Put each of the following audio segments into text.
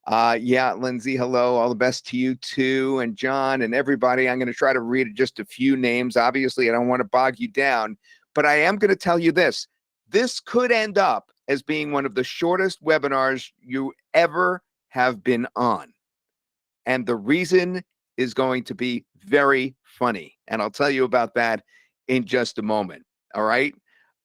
Yeah, Lindsay, hello. All the best to you too, and John and everybody. I'm going to try to read just a few names. Obviously, I don't want to bog you down, but I am going to tell you this. This could end up as being one of the shortest webinars you ever have been on. And the reason is going to be very funny. And I'll tell you about that in just a moment. All right.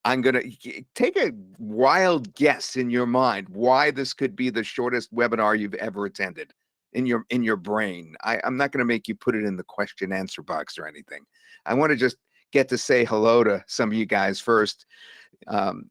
I'm going to take a wild guess in your mind why this could be the shortest webinar you've ever attended in your brain. I'm not going to make you put it in the question answer box or anything. I want to just get to say hello to some of you guys first.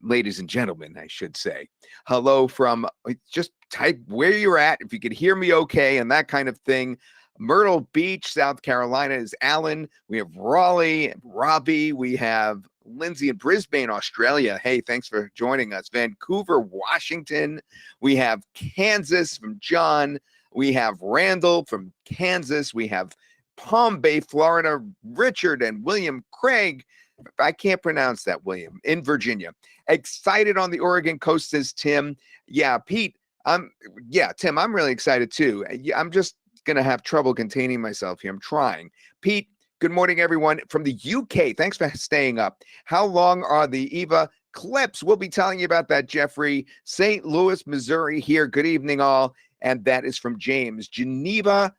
Ladies and gentlemen, I should say. Hello from, just type where you're at, if you could hear me okay, and that kind of thing. Myrtle Beach, South Carolina is Alan. We have Raleigh, Robbie. We have Lindsay in Brisbane, Australia. Hey, thanks for joining us. Vancouver, Washington. We have Kansas from John. We have Randall from Kansas. We have Palm Bay, Florida, Richard and William Craig. I can't pronounce that, William, in Virginia. Excited on the Oregon coast, says Tim. Yeah, Pete, Tim, I'm really excited too. I'm just going to have trouble containing myself here. I'm trying. Pete, good morning, everyone from the UK. Thanks for staying up. How long are the EVA clips? We'll be telling you about that, Jeffrey. St. Louis, Missouri here. Good evening, all. And that is from James. Geneva,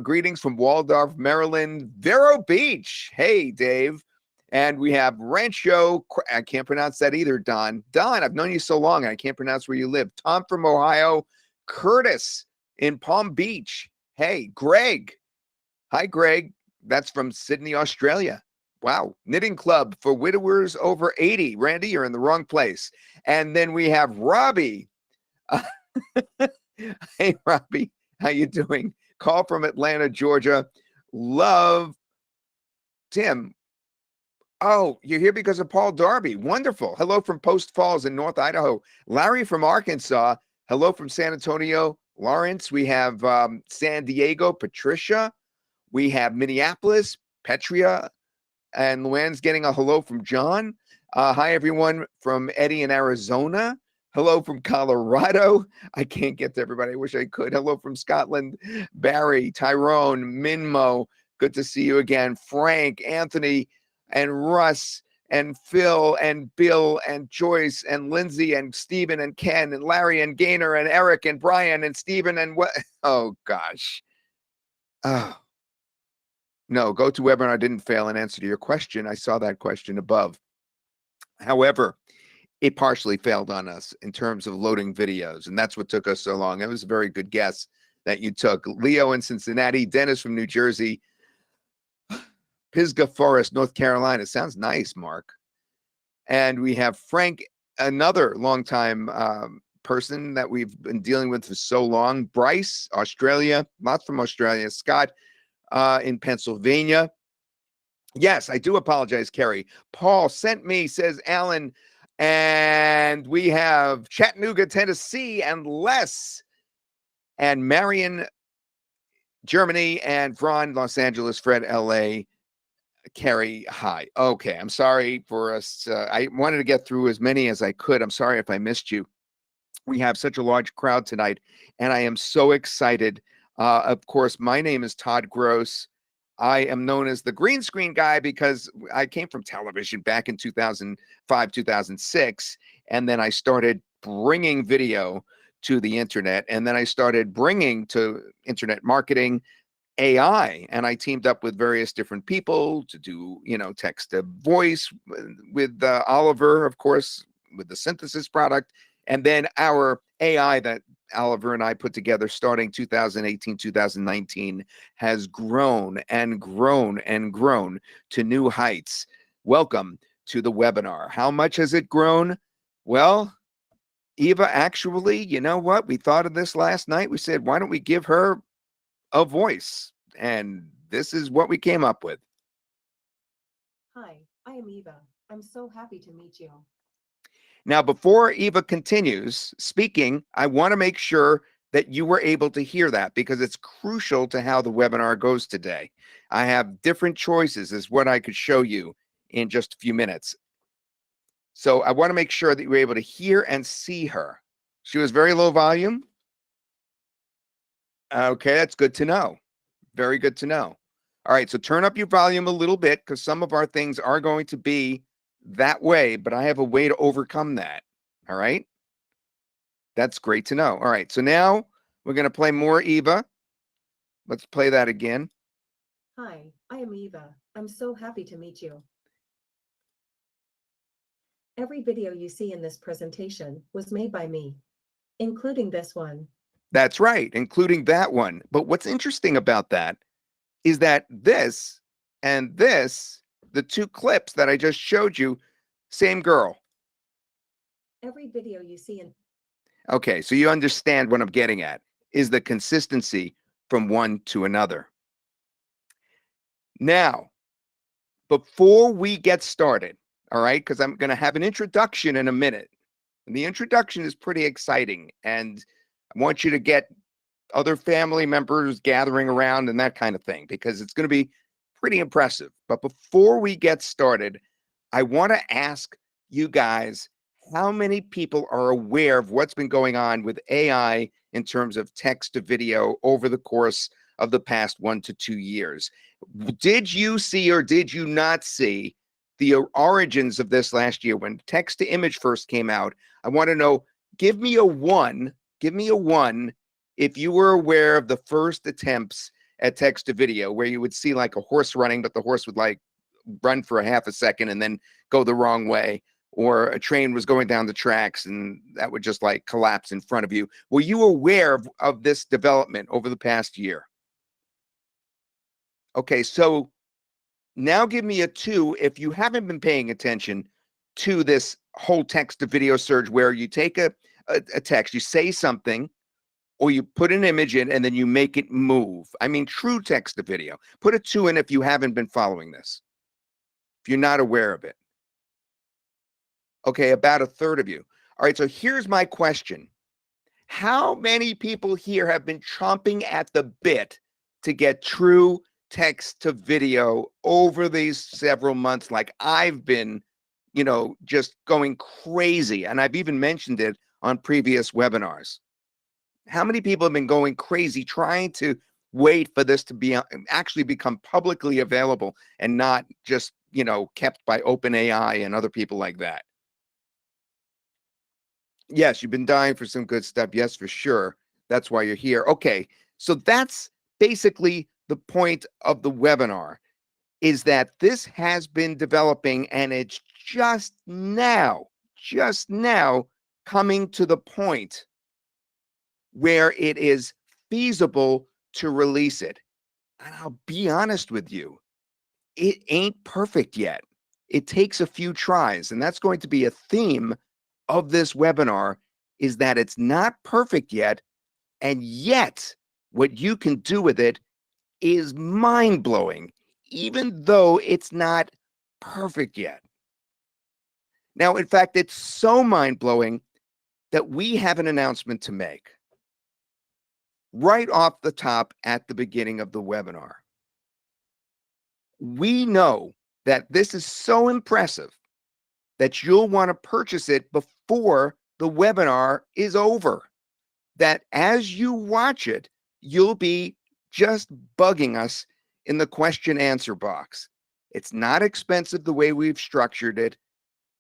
greetings from Waldorf, Maryland. Vero Beach. Hey, Dave. And we have Rancho, I can't pronounce that either, Don. Don, I've known you so long, I can't pronounce where you live. Tom from Ohio. Curtis in Palm Beach. Hey, Greg. Hi, Greg. That's from Sydney, Australia. Wow. Knitting Club for widowers over 80. Randy, you're in the wrong place. And then we have Robbie. Hey, Robbie. How you doing? Call from Atlanta, Georgia. Love. Tim. Oh, you're here because of Paul Darby. Wonderful. Hello from Post Falls in North Idaho. Larry from Arkansas. Hello from San Antonio. Lawrence. We have San Diego, Patricia. We have Minneapolis, Petria. And Luann's getting a hello from John. Hi, everyone from Eddie in Arizona. Hello from Colorado. I can't get to everybody. I wish I could. Hello from Scotland. Barry, Tyrone, Minmo. Good to see you again. Frank, Anthony, and Russ, and Phil, and Bill, and Joyce, and Lindsay, and Stephen, and Ken, and Larry, and Gaynor, and Eric, and Brian, and Stephen, and what? Oh, gosh. Oh. No, GoToWebinar didn't fail in answer to your question. I saw that question above. However, it partially failed on us in terms of loading videos, and that's what took us so long. It was a very good guess that you took. Leo in Cincinnati, Dennis from New Jersey, Pisgah Forest, North Carolina. Sounds nice, Mark. And we have Frank, another longtime person that we've been dealing with for so long. Bryce, Australia, lots from Australia. Scott in Pennsylvania. Yes, I do apologize, Kerry. Paul sent me, says Alan. And we have Chattanooga, Tennessee, and Les, and Marion, Germany, and Ron, Los Angeles, Fred, LA. Carrie, hi. Okay, I'm sorry for us. I wanted to get through as many as I could. I'm sorry if I missed you. We have such a large crowd tonight, and I am so excited. Of course, my name is Todd Gross. I am known as the green screen guy because I came from television back in 2005, 2006, and then I started bringing video to the internet, and then I started bringing to internet marketing AI, and I teamed up with various different people to do, text to voice with Oliver, of course, with the Synthesys product, and then our AI that Oliver and I put together starting 2018, 2019 has grown and grown and grown to new heights. Welcome to the webinar. How much has it grown? Well, Eva, actually, you know what? We thought of this last night. We said, why don't we give her a voice? And this is what we came up with. Hi, I am Eva. I'm so happy to meet you. Now, before Eva continues speaking, I want to make sure that you were able to hear that because it's crucial to how the webinar goes today. I have different choices as what I could show you in just a few minutes. So I want to make sure that you were able to hear and see her. She was very low volume. Okay, that's good to know. Very good to know. All right, so turn up your volume a little bit because some of our things are going to be that way, but I have a way to overcome that. All right, that's great to know. All right, so now we're going to play more Eva. Let's play that again. Hi, I am Eva. I'm so happy to meet you. Every video you see in this presentation was made by me, including this one. That's right, including that one. But what's interesting about that is that this and this, the two clips that I just showed you, same girl. Every video you see in Okay, so you understand what I'm getting at is the consistency from one to another. Now, before we get started, all right, because I'm going to have an introduction in a minute. And the introduction is pretty exciting. And I want you to get other family members gathering around and that kind of thing, because it's going to be pretty impressive. But before we get started, I want to ask you guys how many people are aware of what's been going on with AI in terms of text to video over the course of the past 1 to 2 years. Did you see or did you not see the origins of this last year when text to image first came out? I want to know, give me a one if you were aware of the first attempts at text to video where you would see like a horse running, but the horse would like run for a half a second and then go the wrong way, or a train was going down the tracks and that would just like collapse in front of you. Were you aware of this development over the past year? Okay, so now give me a 2 if you haven't been paying attention to this whole text to video surge where you take a text, you say something, or you put an image in and then you make it move. I mean, true text to video. Put a 2 in if you haven't been following this, if you're not aware of it. Okay, about a third of you. All right, so here's my question. How many people here have been chomping at the bit to get true text to video over these several months? Like I've been, just going crazy. And I've even mentioned it on previous webinars. How many people have been going crazy trying to wait for this to be actually become publicly available and not just, kept by OpenAI and other people like that? Yes, you've been dying for some good stuff. Yes, for sure. That's why you're here. Okay, so that's basically the point of the webinar, is that this has been developing and it's just now coming to the point where it is feasible to release it. And I'll be honest with you, it ain't perfect yet. It takes a few tries, and that's going to be a theme of this webinar, is that it's not perfect yet, and yet what you can do with it is mind-blowing, even though it's not perfect yet. Now, in fact, it's so mind-blowing that we have an announcement to make right off the top at the beginning of the webinar. We know that this is so impressive that you'll want to purchase it before the webinar is over. That as you watch it, you'll be just bugging us in the question answer box. It's not expensive the way we've structured it,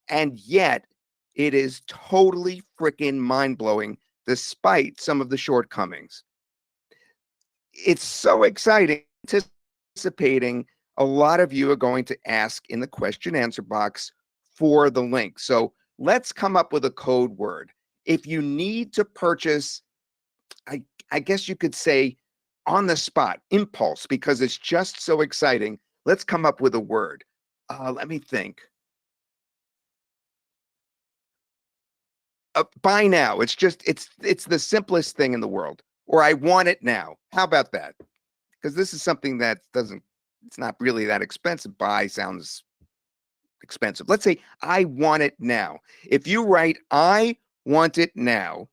and yet it is totally freaking mind-blowing despite some of the shortcomings. It's so exciting, anticipating a lot of you are going to ask in the question answer box for the link. So let's come up with a code word. If you need to purchase, I guess you could say on the spot, impulse, because it's just so exciting. Let's come up with a word. Let me think. Buy now. It's the simplest thing in the world. Or I want it now. How about that? Because this is something that it's not really that expensive. Buy sounds expensive. Let's say I want it now. If you write I want it now,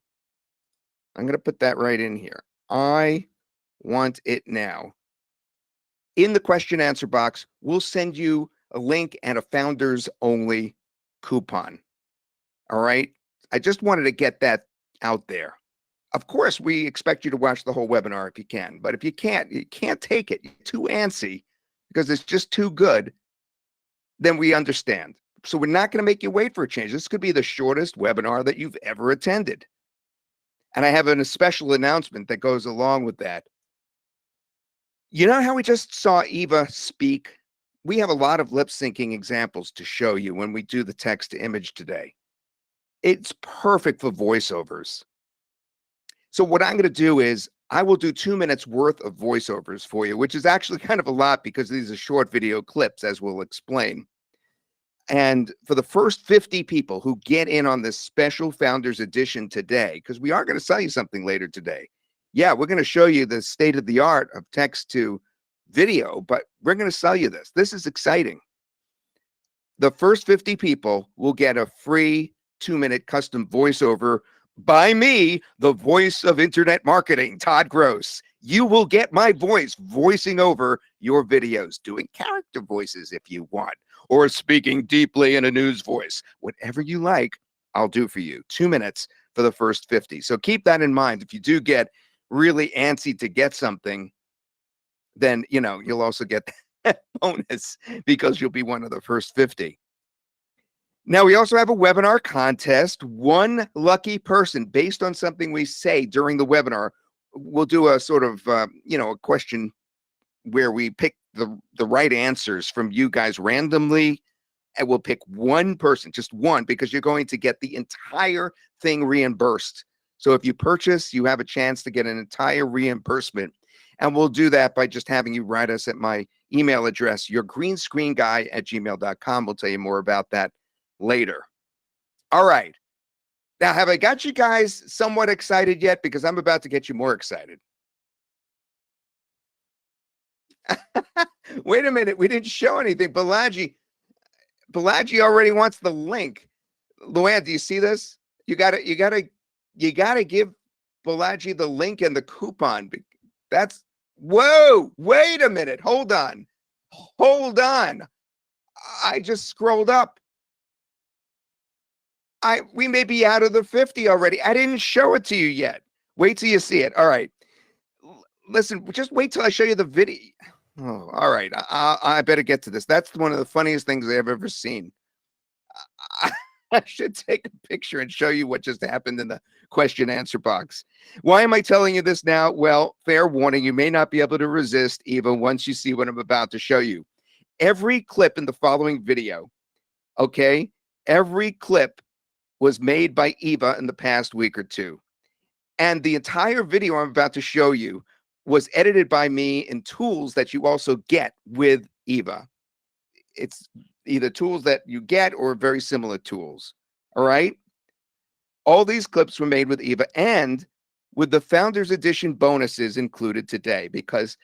I'm going to put that right in here. I want it now. In the question answer box, we'll send you a link and a founders only coupon. All right. I just wanted to get that out there. Of course, we expect you to watch the whole webinar if you can, but if you can't take it, you're too antsy because it's just too good, then we understand. So we're not going to make you wait for a change. This could be the shortest webinar that you've ever attended. And I have a special announcement that goes along with that. You know how we just saw Eva speak? We have a lot of lip syncing examples to show you when we do the text to image today. It's perfect for voiceovers. So what I'm going to do is I will do 2 minutes worth of voiceovers for you, which is actually kind of a lot because these are short video clips, as we'll explain. And for the first 50 people who get in on this special Founders Edition today, because we are going to sell you something later today. Yeah, we're going to show you the state of the art of text to video, but we're going to sell you this. This is exciting. The first 50 people will get a free 2-minute custom voiceover by me, the voice of internet marketing, Todd Gross. You will get my voice voicing over your videos, doing character voices if you want, or speaking deeply in a news voice. Whatever you like, I'll do for you. 2 minutes for the first 50. So keep that in mind. If you do get really antsy to get something, then, you'll also get that bonus because you'll be one of the first 50. Now, we also have a webinar contest. One lucky person, based on something we say during the webinar, we'll do a sort of, a question where we pick the right answers from you guys randomly, and we'll pick one person, just one, because you're going to get the entire thing reimbursed. So if you purchase, you have a chance to get an entire reimbursement. And we'll do that by just having you write us at my email address, yourgreenscreenguy@gmail.com. We'll tell you more about that later. All right. Now, have I got you guys somewhat excited yet? Because I'm about to get you more excited. Wait a minute. We didn't show anything. Balaji already wants the link. Luann, do you see this? You gotta give Balaji the link and the coupon. That's whoa, wait a minute. Hold on. I just scrolled up. We may be out of the 50 already. I didn't show it to you yet. Wait till you see it. All right. Listen, just wait till I show you the video. Oh, all right. I better get to this. That's one of the funniest things I've ever seen. I should take a picture and show you what just happened in the question answer box. Why am I telling you this now? Well, fair warning, you may not be able to resist even once you see what I'm about to show you. Every clip in the following video, okay? Every clip was made by EVA in the past week or two. And the entire video I'm about to show you was edited by me in tools that you also get with EVA. It's either tools that you get or very similar tools. All right. All these clips were made with EVA and with the Founders Edition bonuses included today, because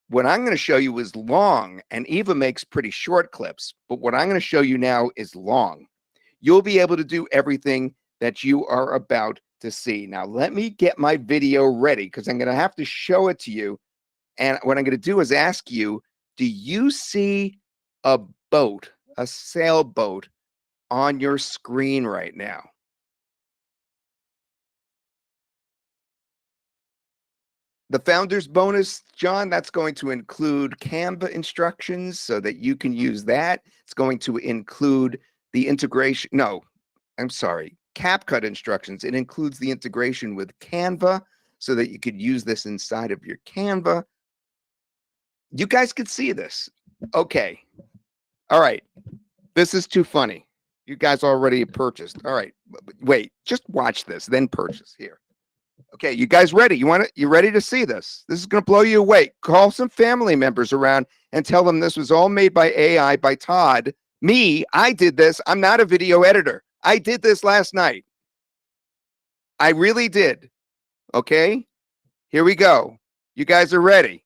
what I'm going to show you is long, and EVA makes pretty short clips, but what I'm going to show you now is long. You'll be able to do everything that you are about to see. Now, let me get my video ready because I'm going to have to show it to you. And what I'm going to do is ask you, do you see a boat, a sailboat on your screen right now? The Founders bonus, John, that's going to include Canva instructions so that you can use that. It's going to include the integration. No, I'm sorry, CapCut instructions. It includes the integration with Canva so that you could use this inside of your Canva. You guys could see this. Okay. All right. This is too funny. You guys already purchased. All right. Wait, just watch this, then purchase here. Okay, you guys ready? You ready to see this? This is going to blow you away. Call some family members around and tell them this was all made by AI by Todd. Me, I did this. I'm not a video editor. I did this last night. I really did. Okay, here we go. You guys are ready.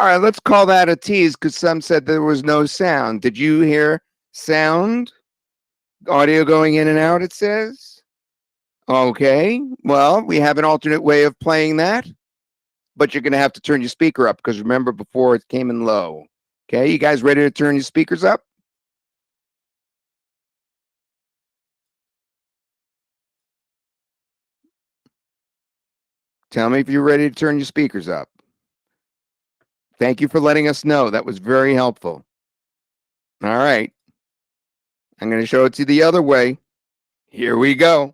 All right, let's call that a tease because some said there was no sound. Did you hear sound? Audio going in and out, it says. Okay, well, we have an alternate way of playing that, but you're going to have to turn your speaker up because remember before it came in low. Okay, you guys ready to turn your speakers up? Tell me if you're ready to turn your speakers up. Thank you for letting us know. That was very helpful. All right. I'm going to show it to you the other way. Here we go.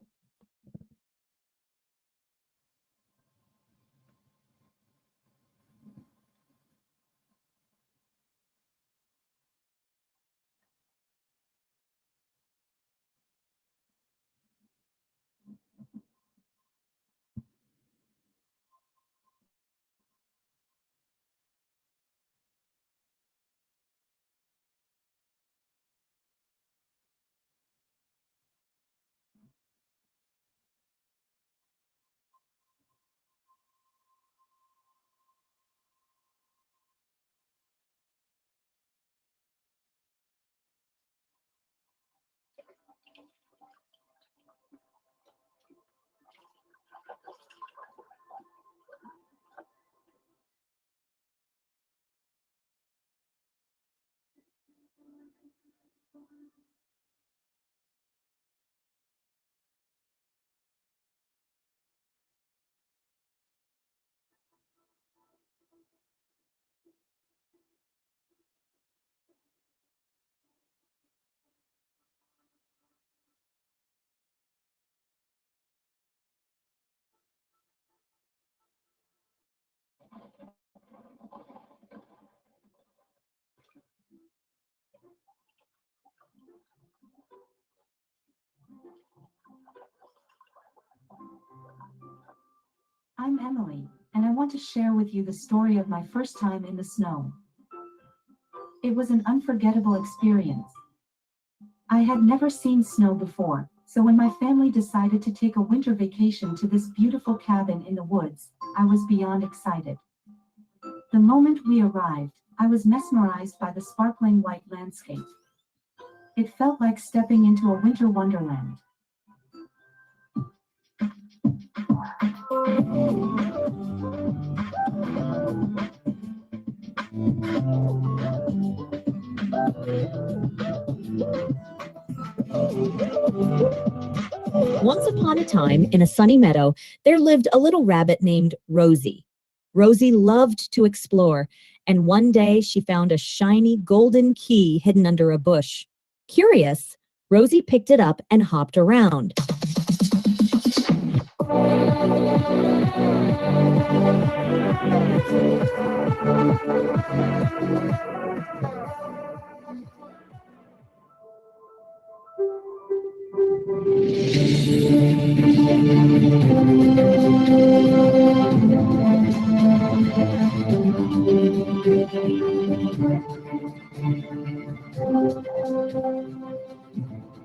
I'm Emily, and I want to share with you the story of my first time in the snow. It was an unforgettable experience. I had never seen snow before, so when my family decided to take a winter vacation to this beautiful cabin in the woods, I was beyond excited. The moment we arrived, I was mesmerized by the sparkling white landscape. It felt like stepping into a winter wonderland. Once upon a time, in a sunny meadow, there lived a little rabbit named Rosie. Rosie loved to explore, and one day she found a shiny golden key hidden under a bush. Curious, Rosie picked it up and hopped around.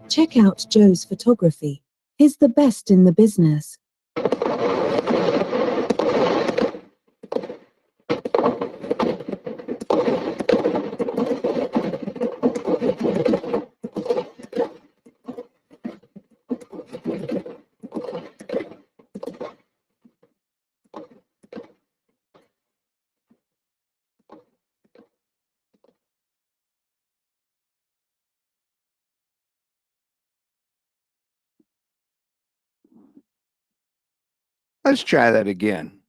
Check out Joe's photography. He's the best in the business. Let's try that again.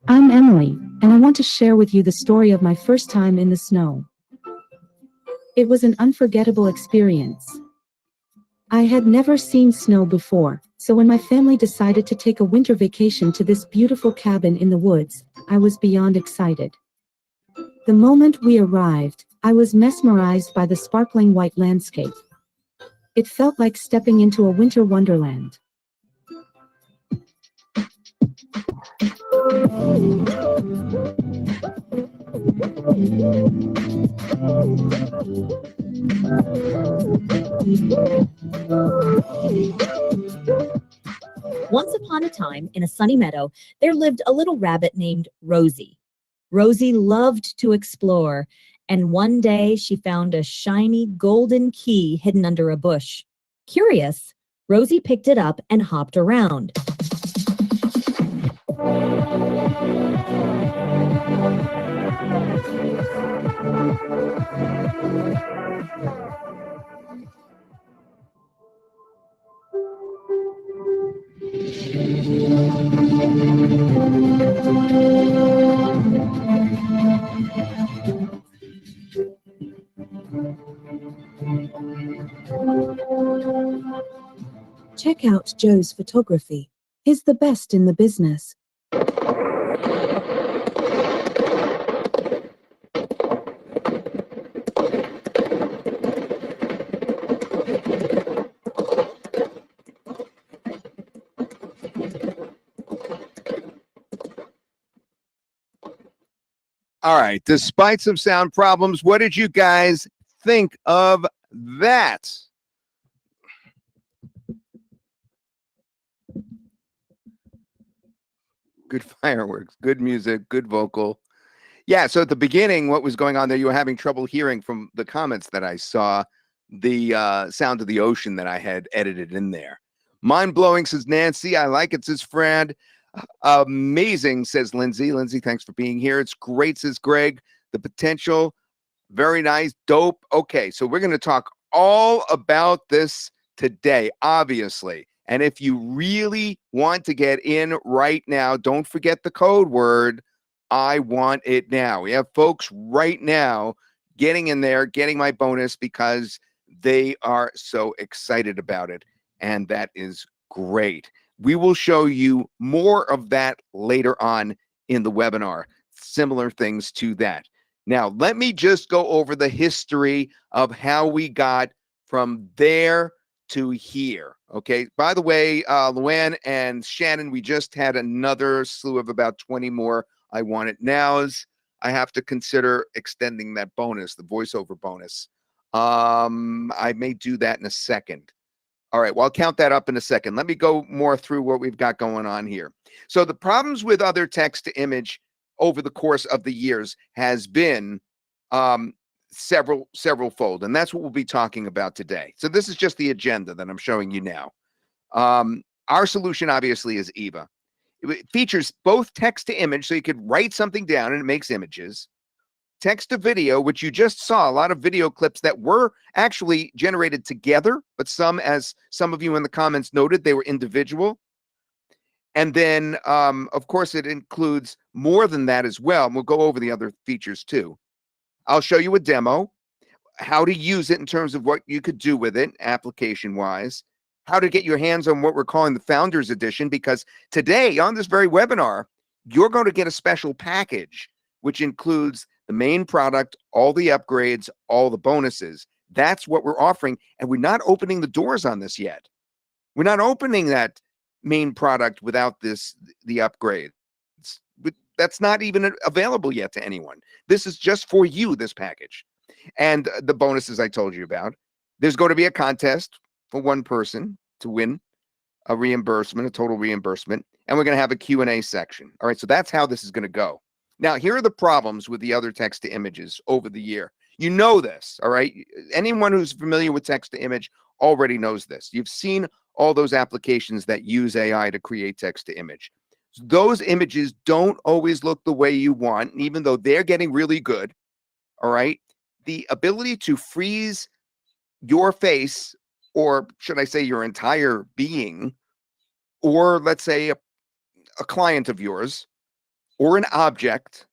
I'm Emily, and I want to share with you the story of my first time in the snow. It was an unforgettable experience. I had never seen snow before, so when my family decided to take a winter vacation to this beautiful cabin in the woods, I was beyond excited. The moment we arrived, I was mesmerized by the sparkling white landscape. It felt like stepping into a winter wonderland. Once upon a time, in a sunny meadow, there lived a little rabbit named Rosie. Rosie loved to explore, and one day she found a shiny golden key hidden under a bush. Curious, Rosie picked it up and hopped around. Check out Joe's photography. He's the best in the business. All right. Despite some sound problems, what did you guys think of that? Good fireworks, good music, good vocal. Yeah, so at the beginning, what was going on there, you were having trouble hearing from the comments that I saw, the sound of the ocean that I had edited in there. Mind-blowing, says Nancy. I like it, says Fred. Amazing, says Lindsay. Lindsay, thanks for being here. It's great, says Greg. The potential, very nice, dope. Okay, so we're going to talk all about this today, obviously. And if you really want to get in right now, don't forget the code word, I want it now. We have folks right now getting in there, getting my bonus because they are so excited about it. And that is great. We will show you more of that later on in the webinar, similar things to that. Now, let me just go over the history of how we got from there to here. Okay. By the way, Luann and Shannon, we just had another slew of about 20 more I want it nows. I have to consider extending that bonus, the voiceover bonus. I may do that in a second. All right, well, I'll count that up in a second. Let me go more through what we've got going on here. So the problems with other text to image over the course of the years has been several fold, and that's what we'll be talking about today. So this is just the agenda that I'm showing you now. Our solution obviously is EVA. It features both text to image, so you could write something down and it makes images. Text to video, which you just saw a lot of video clips that were actually generated together, but some, as some of you in the comments noted, they were individual. And then, of course, it includes more than that as well. And we'll go over the other features too. I'll show you a demo, how to use it in terms of what you could do with it application-wise, how to get your hands on what we're calling the Founders Edition, because today on this very webinar, you're going to get a special package, which includes the main product, all the upgrades, all the bonuses. That's what we're offering, and we're not opening the doors on this yet. We're not opening that main product without the upgrades. That's not even available yet to anyone. This is just for you, this package. And the bonuses I told you about. There's going to be a contest for one person to win a reimbursement, a total reimbursement, and we're going to have a Q&A section. All right, so that's how this is going to go. Now, here are the problems with the other text to images over the year. You know this, all right? Anyone who's familiar with text to image already knows this. You've seen all those applications that use AI to create text to image. Those images don't always look the way you want, even though they're getting really good, all right? The ability to freeze your face, or should I say your entire being, or let's say a client of yours, or an object,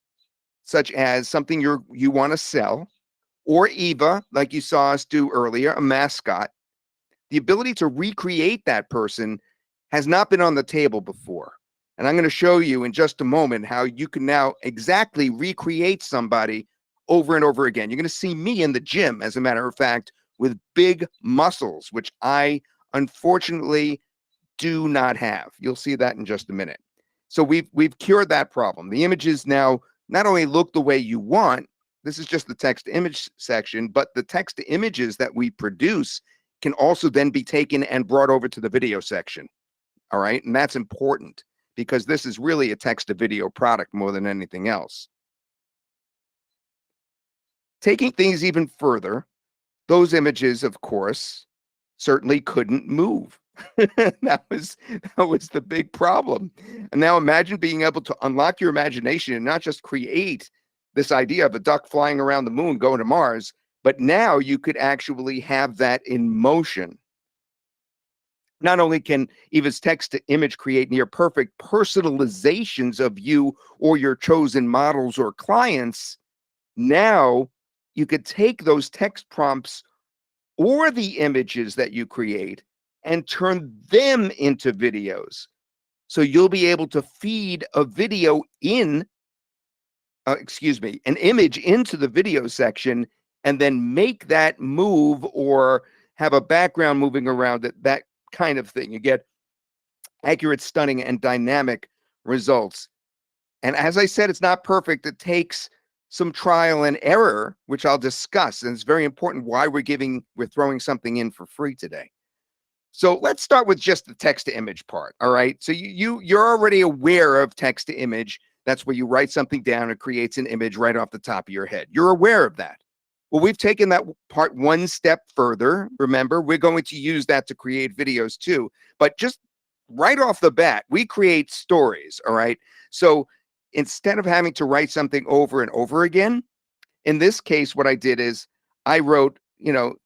such as something you want to sell, or EVA, like you saw us do earlier, a mascot, the ability to recreate that person has not been on the table before. And I'm going to show you in just a moment how you can now exactly recreate somebody over and over again. You're going to see me in the gym, as a matter of fact, with big muscles, which I unfortunately do not have. You'll see that in just a minute. So we've cured that problem. The images now not only look the way you want, this is just the text to image section, but the text to images that we produce can also then be taken and brought over to the video section. All right. And that's important because this is really a text to video product more than anything else. Taking things even further, those images, of course, certainly couldn't move. that was the big problem. And now imagine being able to unlock your imagination and not just create this idea of a duck flying around the moon going to Mars, but now you could actually have that in motion. Not only can EVA's text to image create near perfect personalizations of you or your chosen models or clients, now you could take those text prompts or the images that you create and turn them into videos. So you'll be able to feed a video in, an image into the video section and then make that move or have a background moving around it, that kind of thing. You get accurate, stunning, and dynamic results. And as I said, it's not perfect. It takes some trial and error, which I'll discuss. And it's very important why we're throwing something in for free today. So let's start with just the text to image part. All right. So you're already aware of text to image. That's where you write something down and it creates an image right off the top of your head. You're aware of that. Well, we've taken that part one step further. Remember, we're going to use that to create videos too. But just right off the bat, we create stories. All right. So instead of having to write something over and over again, in this case, what I did is I wrote,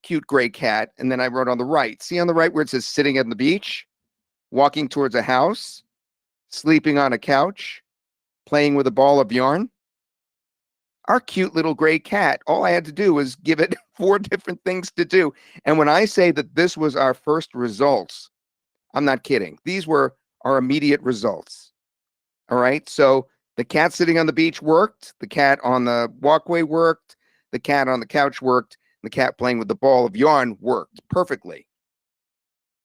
cute gray cat. And then I wrote on the right, see on the right where it says sitting on the beach, walking towards a house, sleeping on a couch, playing with a ball of yarn. Our cute little gray cat, all I had to do was give it 4 different things to do. And when I say that this was our first results, I'm not kidding. These were our immediate results. All right. So the cat sitting on the beach worked. The cat on the walkway worked. The cat on the couch worked. The cat playing with the ball of yarn worked perfectly.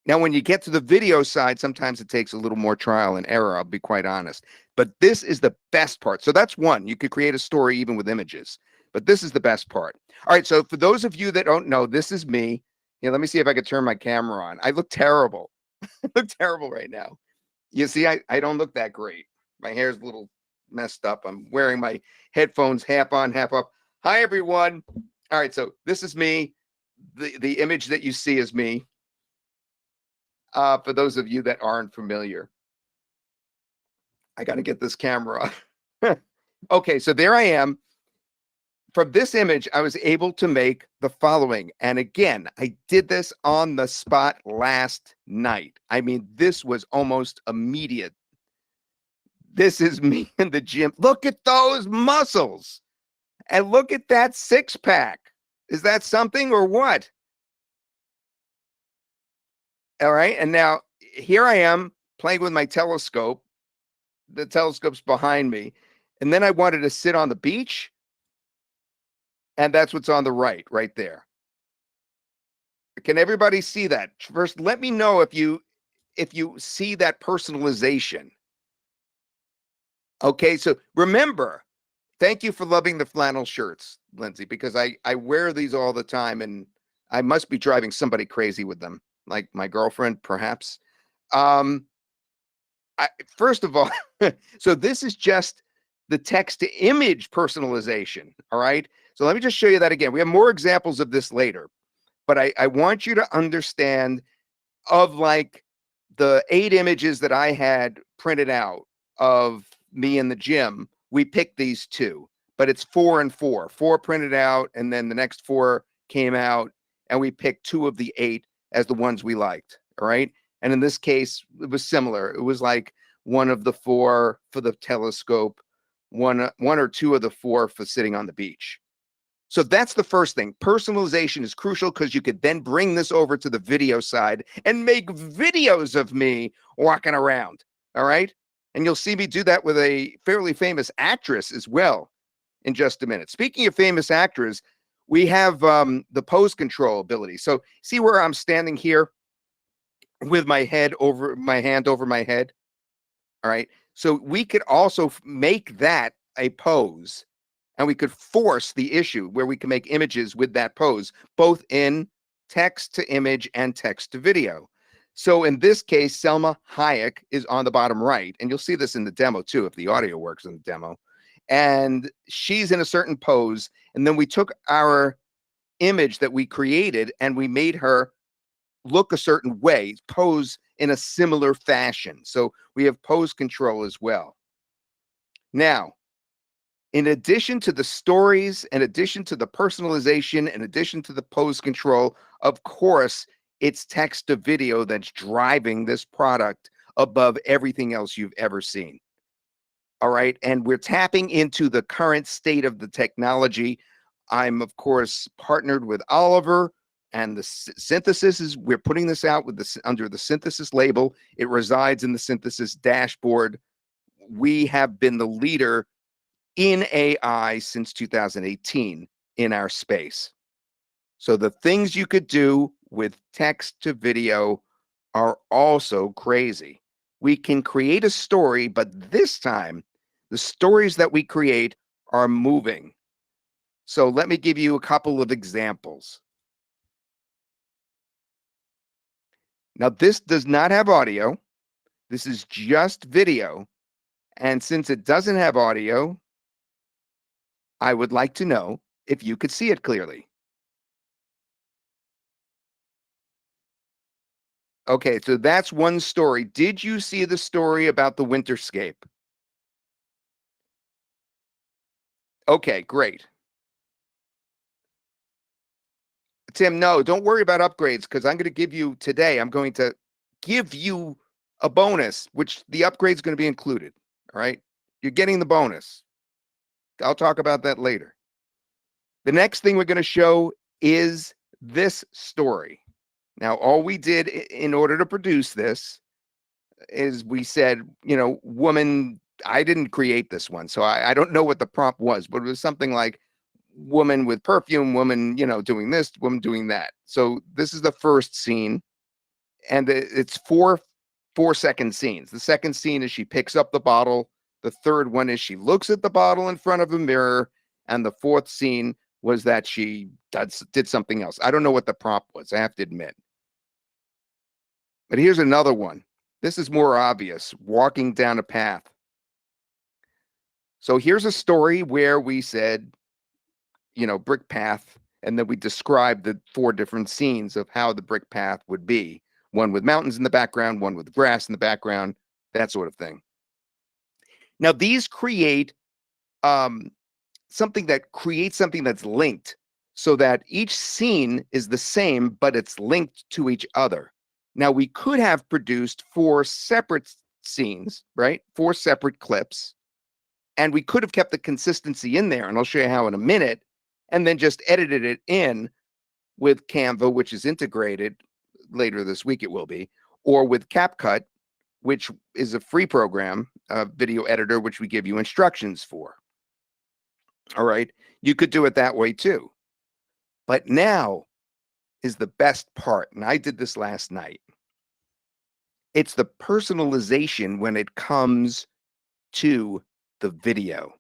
Now, when you get to the video side, sometimes it takes a little more trial and error, I'll be quite honest. But this is the best part. So that's one. You could create a story even with images. But this is the best part. All right, so for those of you that don't know, this is me. Let me see if I could turn my camera on. I look terrible. I look terrible right now. You see, I don't look that great. My hair's a little messed up. I'm wearing my headphones half on, half off. Hi, everyone. All right, so this is me. The image that you see is me. for those of you that aren't familiar. I got to get this camera off. Okay, so there I am. From this image, I was able to make the following. And again, I did this on the spot last night. I mean, this was almost immediate. This is me in the gym. Look at those muscles. And look at that six-pack. Is that something or what? All right. And now here I am playing with my telescope. The telescope's behind me. And then I wanted to sit on the beach. And that's what's on the right there. Can everybody see that? First, let me know if you see that personalization. Okay, so remember, thank you for loving the flannel shirts, Lindsay, because I wear these all the time and I must be driving somebody crazy with them, like my girlfriend, perhaps. First of all, so this is just the text to image personalization. All right. So let me just show you that again. We have more examples of this later, but I want you to understand of like the 8 images that I had printed out of me in the gym. We picked these 2, but it's 4 and 4 printed out. And then the next 4 came out and we picked 2 of the 8 as the ones we liked. All right. And in this case, it was similar. It was like 1 of the 4 for the telescope, one or 2 of the 4 for sitting on the beach. So that's the first thing. Personalization is crucial because you could then bring this over to the video side and make videos of me walking around. All right. And you'll see me do that with a fairly famous actress as well in just a minute. Speaking of famous actors, we have the pose control ability. So see where I'm standing here with my hand over my head. All right. So we could also make that a pose. And we could force the issue where we can make images with that pose, both in text to image and text to video. So in this case, Selma Hayek is on the bottom right. And you'll see this in the demo too, if the audio works in the demo. And she's in a certain pose. And then we took our image that we created and we made her look a certain way, pose in a similar fashion. So we have pose control as well. Now, in addition to the stories, in addition to the personalization, in addition to the pose control, of course, it's text to video that's driving this product above everything else you've ever seen. All right. And we're tapping into the current state of the technology. I'm, of course, partnered with Oliver and the Synthesys. We're putting this out with under the Synthesys label. It resides in the Synthesys dashboard. We have been the leader in AI since 2018 in our space. So the things you could do with text to video are also crazy. We can create a story, but this time the stories that we create are moving. So let me give you a couple of examples. Now, this does not have audio. This is just video. And since it doesn't have audio, I would like to know if you could see it clearly. Okay, so that's one story. Did you see the story about the winterscape? Okay, great. Tim, no, don't worry about upgrades because I'm going to give you today, I'm going to give you a bonus, which the upgrade is going to be included. All right. You're getting the bonus. I'll talk about that later. The next thing we're going to show is this story. Now, all we did in order to produce this is we said, you know, woman, I didn't create this one, so I don't know what the prompt was, but it was something like woman with perfume, woman, you know, doing this, woman doing that. So this is the first scene, and it's 4-second scenes. The second scene is she picks up the bottle. The third one is she looks at the bottle in front of a mirror. And the fourth scene was that she did something else. I don't know what the prompt was, I have to admit. But here's another one. This is more obvious, walking down a path. So here's a story where we said, you know, brick path, and then we described the 4 different scenes of how the brick path would be. one with mountains in the background, one with grass in the background, that sort of thing. Now, these create something that's linked so that each scene is the same, but it's linked to each other. Now, we could have produced 4 separate scenes, right? 4 separate clips. And we could have kept the consistency in there, and I'll show you how in a minute, and then just edited it in with Canva, which is integrated later this week, it will be, or with CapCut, which is a free program, a video editor, which we give you instructions for. All right. You could do it that way too. But now is the best part. And I did this last night. It's the personalization when it comes to the video.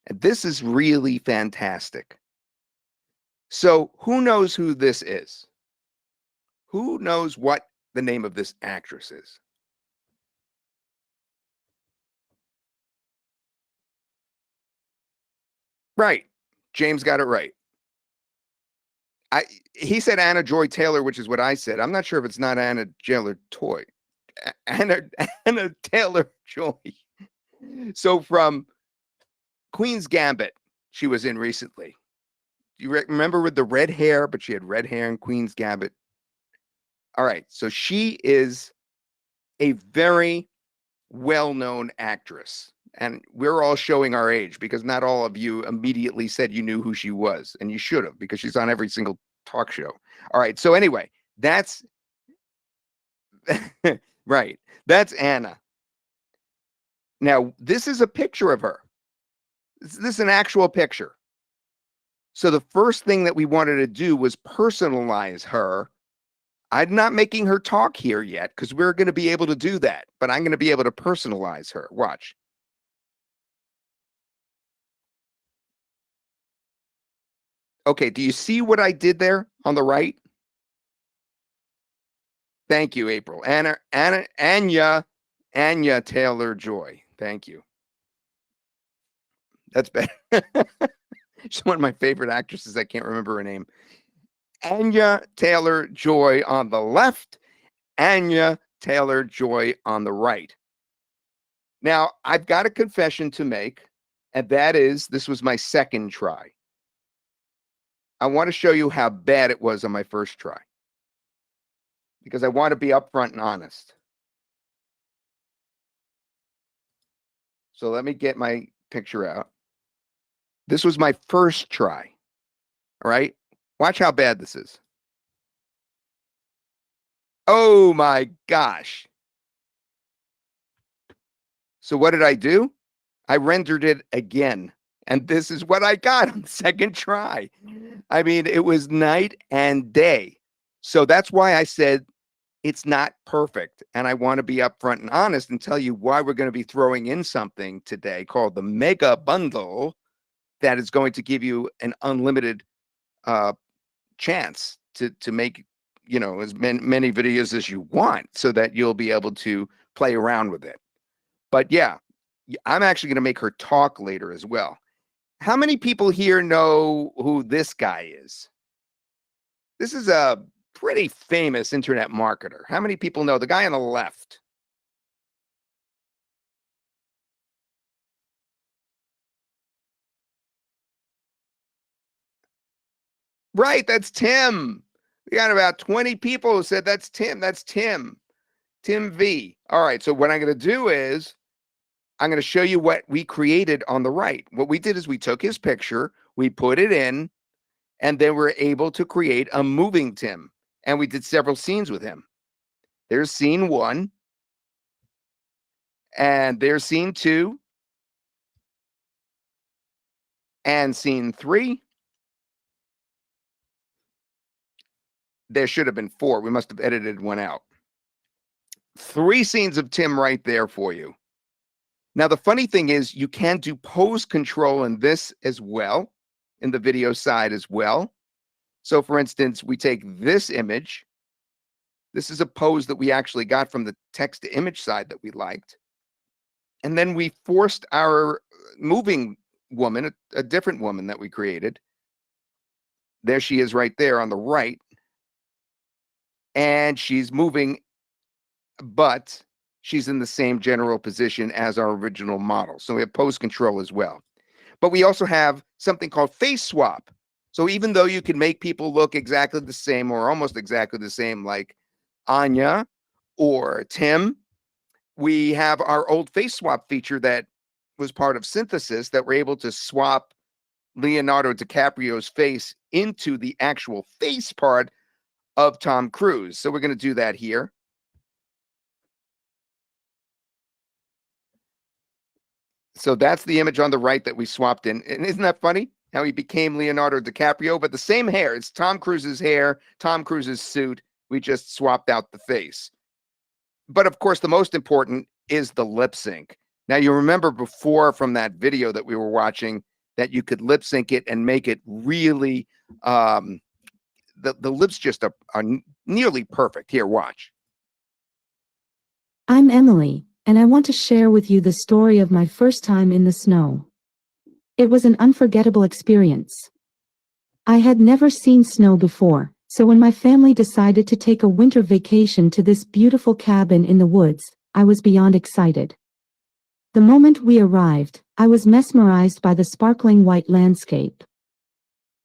And this is really fantastic. So who knows who this is? Who knows what the name of this actress is? Right. James got it right. He said Anna Joy Taylor, which is what I said. I'm not sure if it's not Anna Taylor-Joy. Anna Taylor-Joy. So from Queen's Gambit, she was in recently. You remember with the red hair, but she had red hair in Queen's Gambit. All right. So she is a very well-known actress. And we're all showing our age because not all of you immediately said you knew who she was. And you should have, because she's on every single talk show. All right. So anyway, that's right. That's Anna. Now, this is a picture of her. This is an actual picture. So the first thing that we wanted to do was personalize her. I'm not making her talk here yet because we're going to be able to do that. But I'm going to be able to personalize her. Watch. Okay, do you see what I did there on the right? Thank you, April. Anya Taylor-Joy. Thank you. That's better. She's one of my favorite actresses. I can't remember her name. Anya Taylor-Joy on the left, Anya Taylor-Joy on the right. Now, I've got a confession to make, and that is this was my second try. I want to show you how bad it was on my first try because I want to be upfront and honest. So let me get my picture out. This was my first try. All right. Watch how bad this is. Oh my gosh. So what did I do? I rendered it again. And this is what I got on the second try. I mean, it was night and day. So that's why I said it's not perfect. And I want to be upfront and honest and tell you why we're going to be throwing in something today called the Mega Bundle that is going to give you an unlimited chance to make, you know, as many videos as you want so that you'll be able to play around with it. But yeah, I'm actually going to make her talk later as well. How many people here know who this guy is? This is a pretty famous internet marketer. How many people know the guy on the left? Right, that's Tim. We got about 20 people who said that's Tim. That's Tim. Tim V. All right, so what I'm going to do is I'm going to show you what we created on the right. What we did is we took his picture, we put it in, and then we're able to create a moving Tim. And we did several scenes with him. There's scene 1. And there's scene 2. And scene 3. There should have been 4. We must have edited one out. 3 scenes of Tim right there for you. Now, the funny thing is you can do pose control in this as well, in the video side as well. So, for instance, we take this image. This is a pose that we actually got from the text to image side that we liked. And then we forced our moving woman, a different woman that we created. There she is right there on the right. and she's moving, but she's in the same general position as our original model. So we have pose control as well. But we also have something called face swap. So even though you can make people look exactly the same or almost exactly the same, like Anya or Tim, we have our old face swap feature that was part of Synthesys that we're able to swap Leonardo DiCaprio's face into the actual face part of Tom Cruise. So we're going to do that here. So that's the image on the right that we swapped in. And isn't that funny how he became Leonardo DiCaprio? But the same hair. It's Tom Cruise's hair, Tom Cruise's suit. We just swapped out the face. But of course, the most important is the lip sync. Now, you remember before from that video that we were watching that you could lip sync it and make it really, the lips just are nearly perfect. Here, watch. I'm Emily, and I want to share with you the story of my first time in the snow. It was an unforgettable experience. I had never seen snow before, so when my family decided to take a winter vacation to this beautiful cabin in the woods, I was beyond excited. The moment we arrived, I was mesmerized by the sparkling white landscape.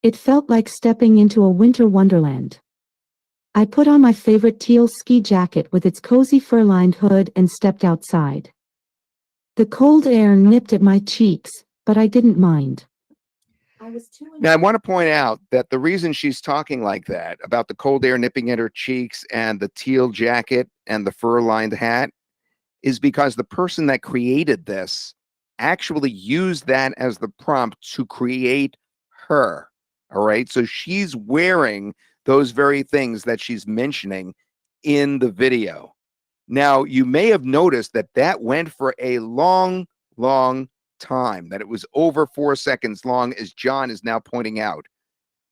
It felt like stepping into a winter wonderland. I put on my favorite teal ski jacket with its cozy fur-lined hood and stepped outside. The cold air nipped at my cheeks, but I didn't mind. Now, I want to point out that the reason she's talking like that about the cold air nipping at her cheeks and the teal jacket and the fur-lined hat is because the person that created this actually used that as the prompt to create her. All right. So she's wearing those very things that she's mentioning in the video. Now, you may have noticed that that went for a long, long time, that it was over 4 seconds long, as John is now pointing out.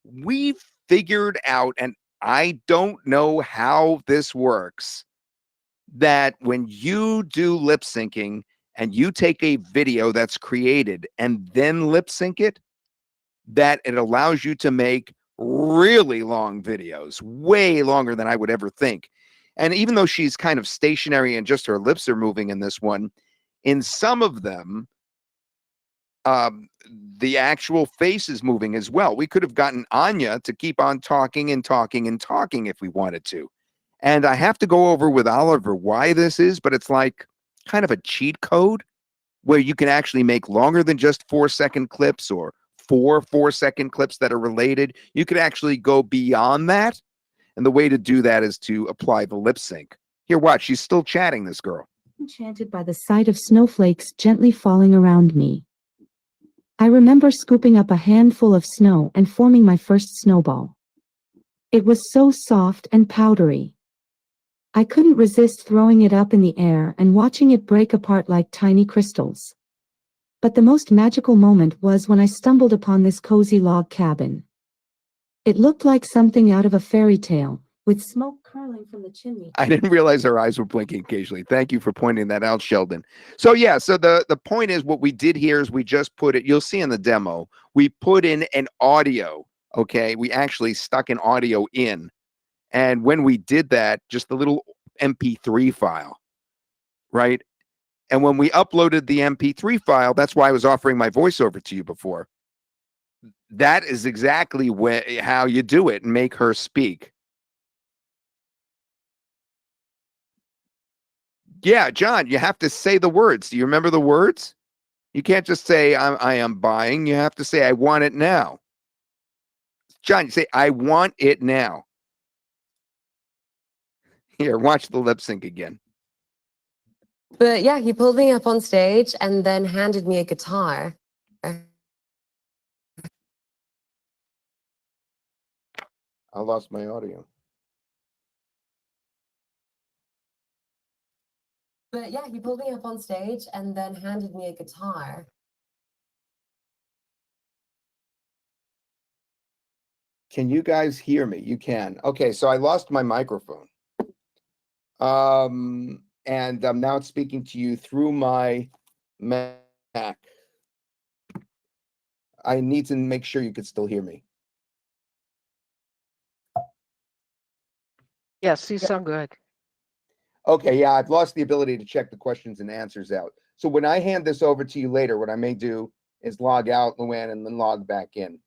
We've figured out, and I don't know how this works, that when you do lip syncing and you take a video that's created and then lip sync it, that it allows you to make really long videos, way longer than I would ever think. And even though she's kind of stationary and just her lips are moving in this one, in some of them, the actual face is moving as well. We could have gotten Anya to keep on talking and talking and talking if we wanted to. And I have to go over with Oliver why this is, but it's like kind of a cheat code where you can actually make longer than just 4-second clips or 4-second clips that are related. You could actually go beyond that. And the way to do that is to apply the lip sync. Here, watch. She's still chatting, this girl. Enchanted by the sight of snowflakes gently falling around me. I remember scooping up a handful of snow and forming my first snowball. It was so soft and powdery. I couldn't resist throwing it up in the air and watching it break apart like tiny crystals. But the most magical moment was when I stumbled upon this cozy log cabin. It looked like something out of a fairy tale, with smoke curling from the chimney. I didn't realize her eyes were blinking occasionally. Thank you for pointing that out, Sheldon. So yeah, so the point is what we did here is we just put it, you'll see in the demo, we put in an audio, okay? We actually stuck an audio in. And when we did that, just the little MP3 file, right? And when we uploaded the MP3 file, that's why I was offering my voiceover to you before. That is exactly how you do it and make her speak. Yeah, John, you have to say the words. Do you remember the words? You can't just say, I am buying. You have to say, I want it now. John, you say, I want it now. Here, watch the lip sync again. But yeah, he pulled me up on stage and then handed me a guitar. I lost my audio. But yeah, he pulled me up on stage and then handed me a guitar. Can you guys hear me? You can. Okay, so I lost my microphone. And I'm now speaking to you through my Mac. I need to make sure you can still hear me. Yes, you sound good. Okay, yeah, I've lost the ability to check the questions and answers out. So when I hand this over to you later, what I may do is log out, Luann, and then log back in,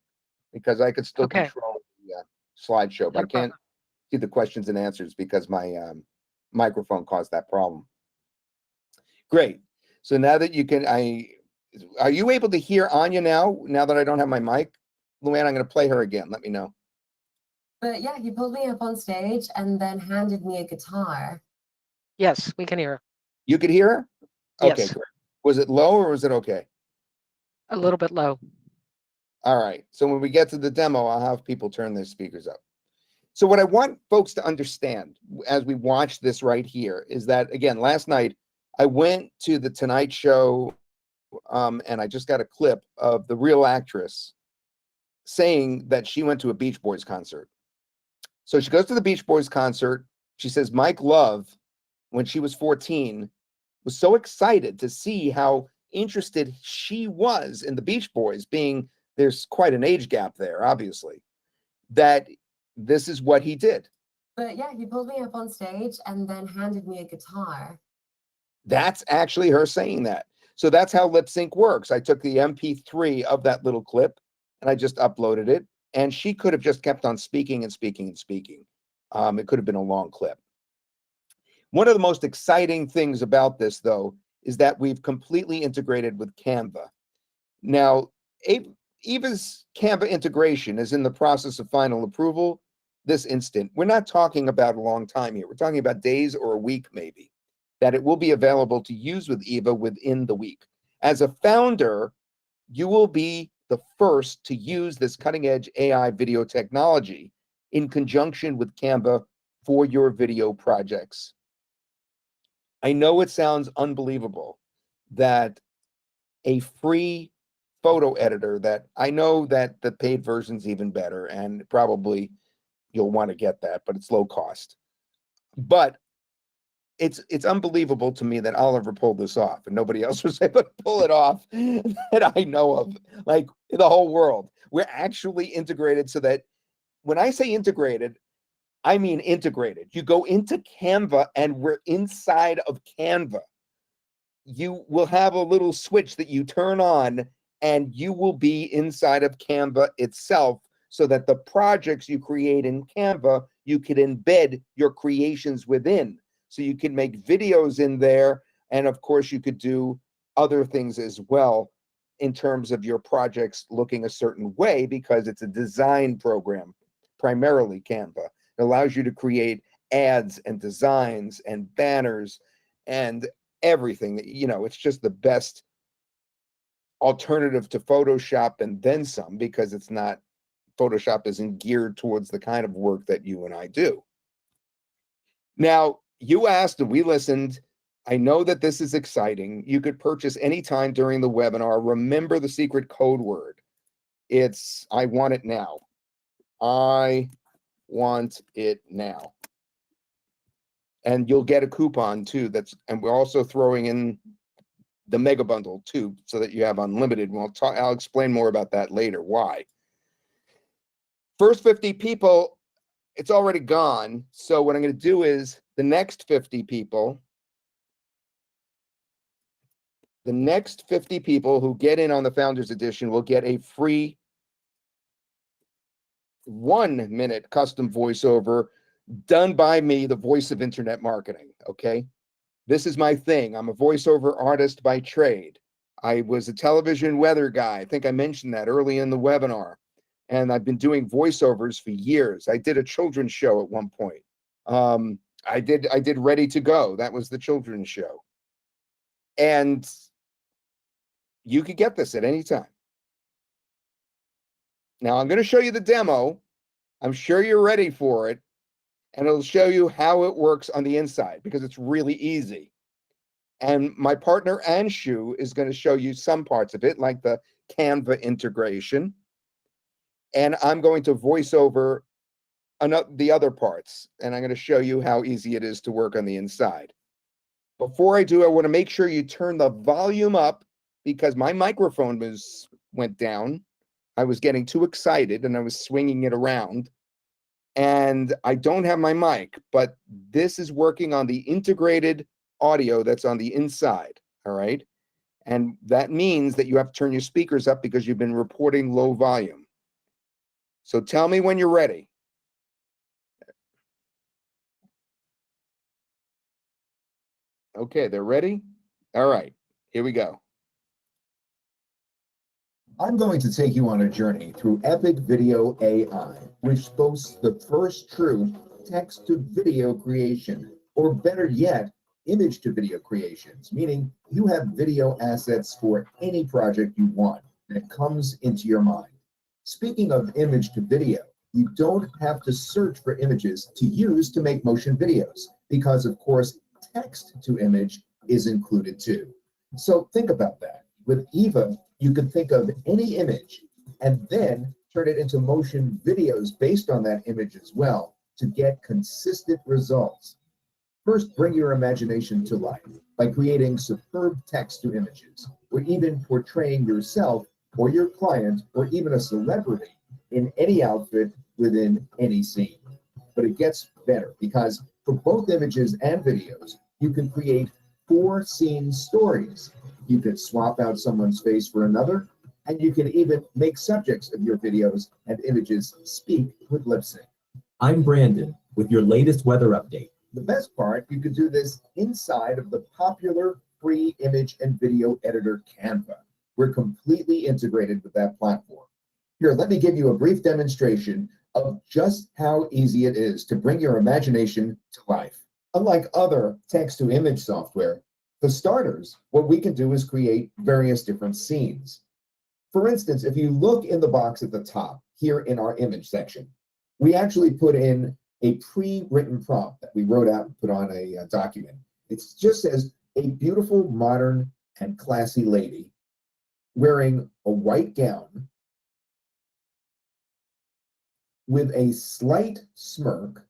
because I could still Okay. control the slideshow, but Not I a can't problem. see the questions and answers because my microphone caused that problem. Great. So now that you can, are you able to hear Anya now? Now that I don't have my mic, Luann, I'm going to play her again. Let me know. But yeah, he pulled me up on stage and then handed me a guitar. Yes, we can hear her. You could hear her? Okay, Yes, great. Was it low or was it okay? a little bit low. All right. So when we get to the demo, I'll have people turn their speakers up. So what I want folks to understand as we watch this right here is that, again, last night I went to the Tonight Show and I just got a clip of the real actress saying that she went to a Beach Boys concert. So she goes to the Beach Boys concert. She says Mike Love, when she was 14, was so excited to see how interested she was in the Beach Boys, being there's quite an age gap there, obviously, that this is what he did. But yeah, he pulled me up on stage and then handed me a guitar. That's actually her saying that. So that's how lip sync works. I took the MP3 of that little clip and I just uploaded it. And she could have just kept on speaking and speaking and speaking. It could have been a long clip. One of the most exciting things about this, though, is that we've completely integrated with Canva. Now, EVA's Canva integration is in the process of final approval this instant. We're not talking about a long time here. We're talking about days or a week, maybe, that it will be available to use with EVA within the week. As a founder, you will be the first to use this cutting-edge AI video technology in conjunction with Canva for your video projects. I know it sounds unbelievable that a free photo editor, that I know that the paid version's even better, and probably you'll want to get that, but it's low cost. But it's unbelievable to me that Oliver pulled this off and nobody else was able to pull it off that I know of, like in the whole world. We're actually integrated so that when I say integrated, I mean integrated. You go into Canva and we're inside of Canva. You will have a little switch that you turn on and you will be inside of Canva itself, so that the projects you create in Canva, you can embed your creations within. So you can make videos in there. And of course, you could do other things as well in terms of your projects looking a certain way, because it's a design program, primarily Canva. It allows you to create ads and designs and banners and everything that, it's just the best alternative to Photoshop and then some, because it's not, Photoshop isn't geared towards the kind of work that you and I do. Now, you asked and we listened. I know that this is exciting. You could purchase anytime during the webinar. Remember the secret code word. It's, I want it now. I want it now. And you'll get a coupon too. And we're also throwing in the mega bundle too, so that you have unlimited. I'll explain more about that later. Why? First 50 people, it's already gone. So what I'm going to do is the next 50 people who get in on the Founders Edition will get a free 1-minute custom voiceover done by me, the voice of internet marketing. Okay. This is my thing. I'm a voiceover artist by trade. I was a television weather guy. I think I mentioned that early in the webinar. And I've been doing voiceovers for years. I did a children's show at one point. I did Ready to Go. That was the children's show. And you could get this at any time. Now I'm going to show you the demo. I'm sure you're ready for it. And it'll show you how it works on the inside, because it's really easy. And my partner Anshu is going to show you some parts of it, like the Canva integration. And I'm going to voice over the other parts. And I'm going to show you how easy it is to work on the inside. Before I do, I want to make sure you turn the volume up, because my microphone went down. I was getting too excited and I was swinging it around. and I don't have my mic, but this is working on the integrated audio that's on the inside, all right? And that means that you have to turn your speakers up because you've been reporting low volume. So tell me when you're ready. Okay, they're ready? All right, here we go. I'm going to take you on a journey through Epic Video AI, which boasts the first true text-to-video creation, or better yet, image-to-video creations, meaning you have video assets for any project you want that comes into your mind. Speaking of image-to-video, you don't have to search for images to use to make motion videos, because of course, text-to-image is included too. So think about that. With EVA, you could think of any image and then turn it into motion videos based on that image as well to get consistent results. First, bring your imagination to life by creating superb text to images, or even portraying yourself or your client or even a celebrity in any outfit within any scene. But it gets better because for both images and videos, you can create 4 scene stories. You can swap out someone's face for another, and you can even make subjects of your videos and images speak with lip sync. I'm Brandon with your latest weather update. The best part, you can do this inside of the popular free image and video editor Canva. We're completely integrated with that platform. Here, let me give you a brief demonstration of just how easy it is to bring your imagination to life. Unlike other text-to-image software, for starters, what we can do is create various different scenes. For instance, if you look in the box at the top here in our image section, we actually put in a pre-written prompt that we wrote out and put on a document. It just says, a beautiful, modern, and classy lady wearing a white gown with a slight smirk,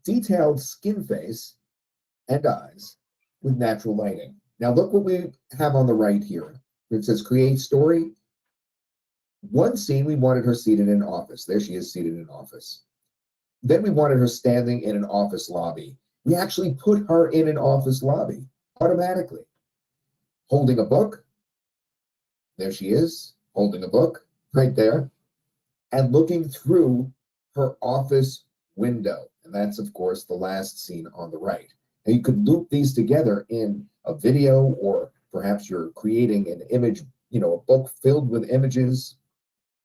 detailed skin face, and eyes with natural lighting. Now look what we have on the right here. It says create story. One scene, we wanted her seated in an office. There she is seated in an office. Then we wanted her standing in an office lobby. We actually put her in an office lobby automatically. Holding a book. There she is, holding a book right there. And looking through her office window. And that's, of course, the last scene on the right. And you could loop these together in a video, or perhaps you're creating an image, a book filled with images.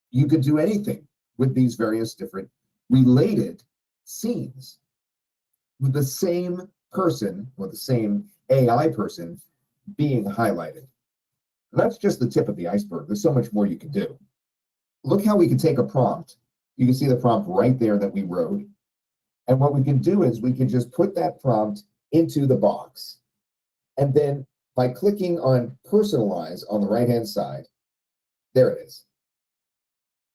You could do anything with these various different related scenes with the same person or the same AI person being highlighted. That's just the tip of the iceberg. There's so much more you can do. Look how we can take a prompt. You can see the prompt right there that we wrote. And what we can do is we can just put that prompt into the box. And then by clicking on personalize on the right-hand side, there it is.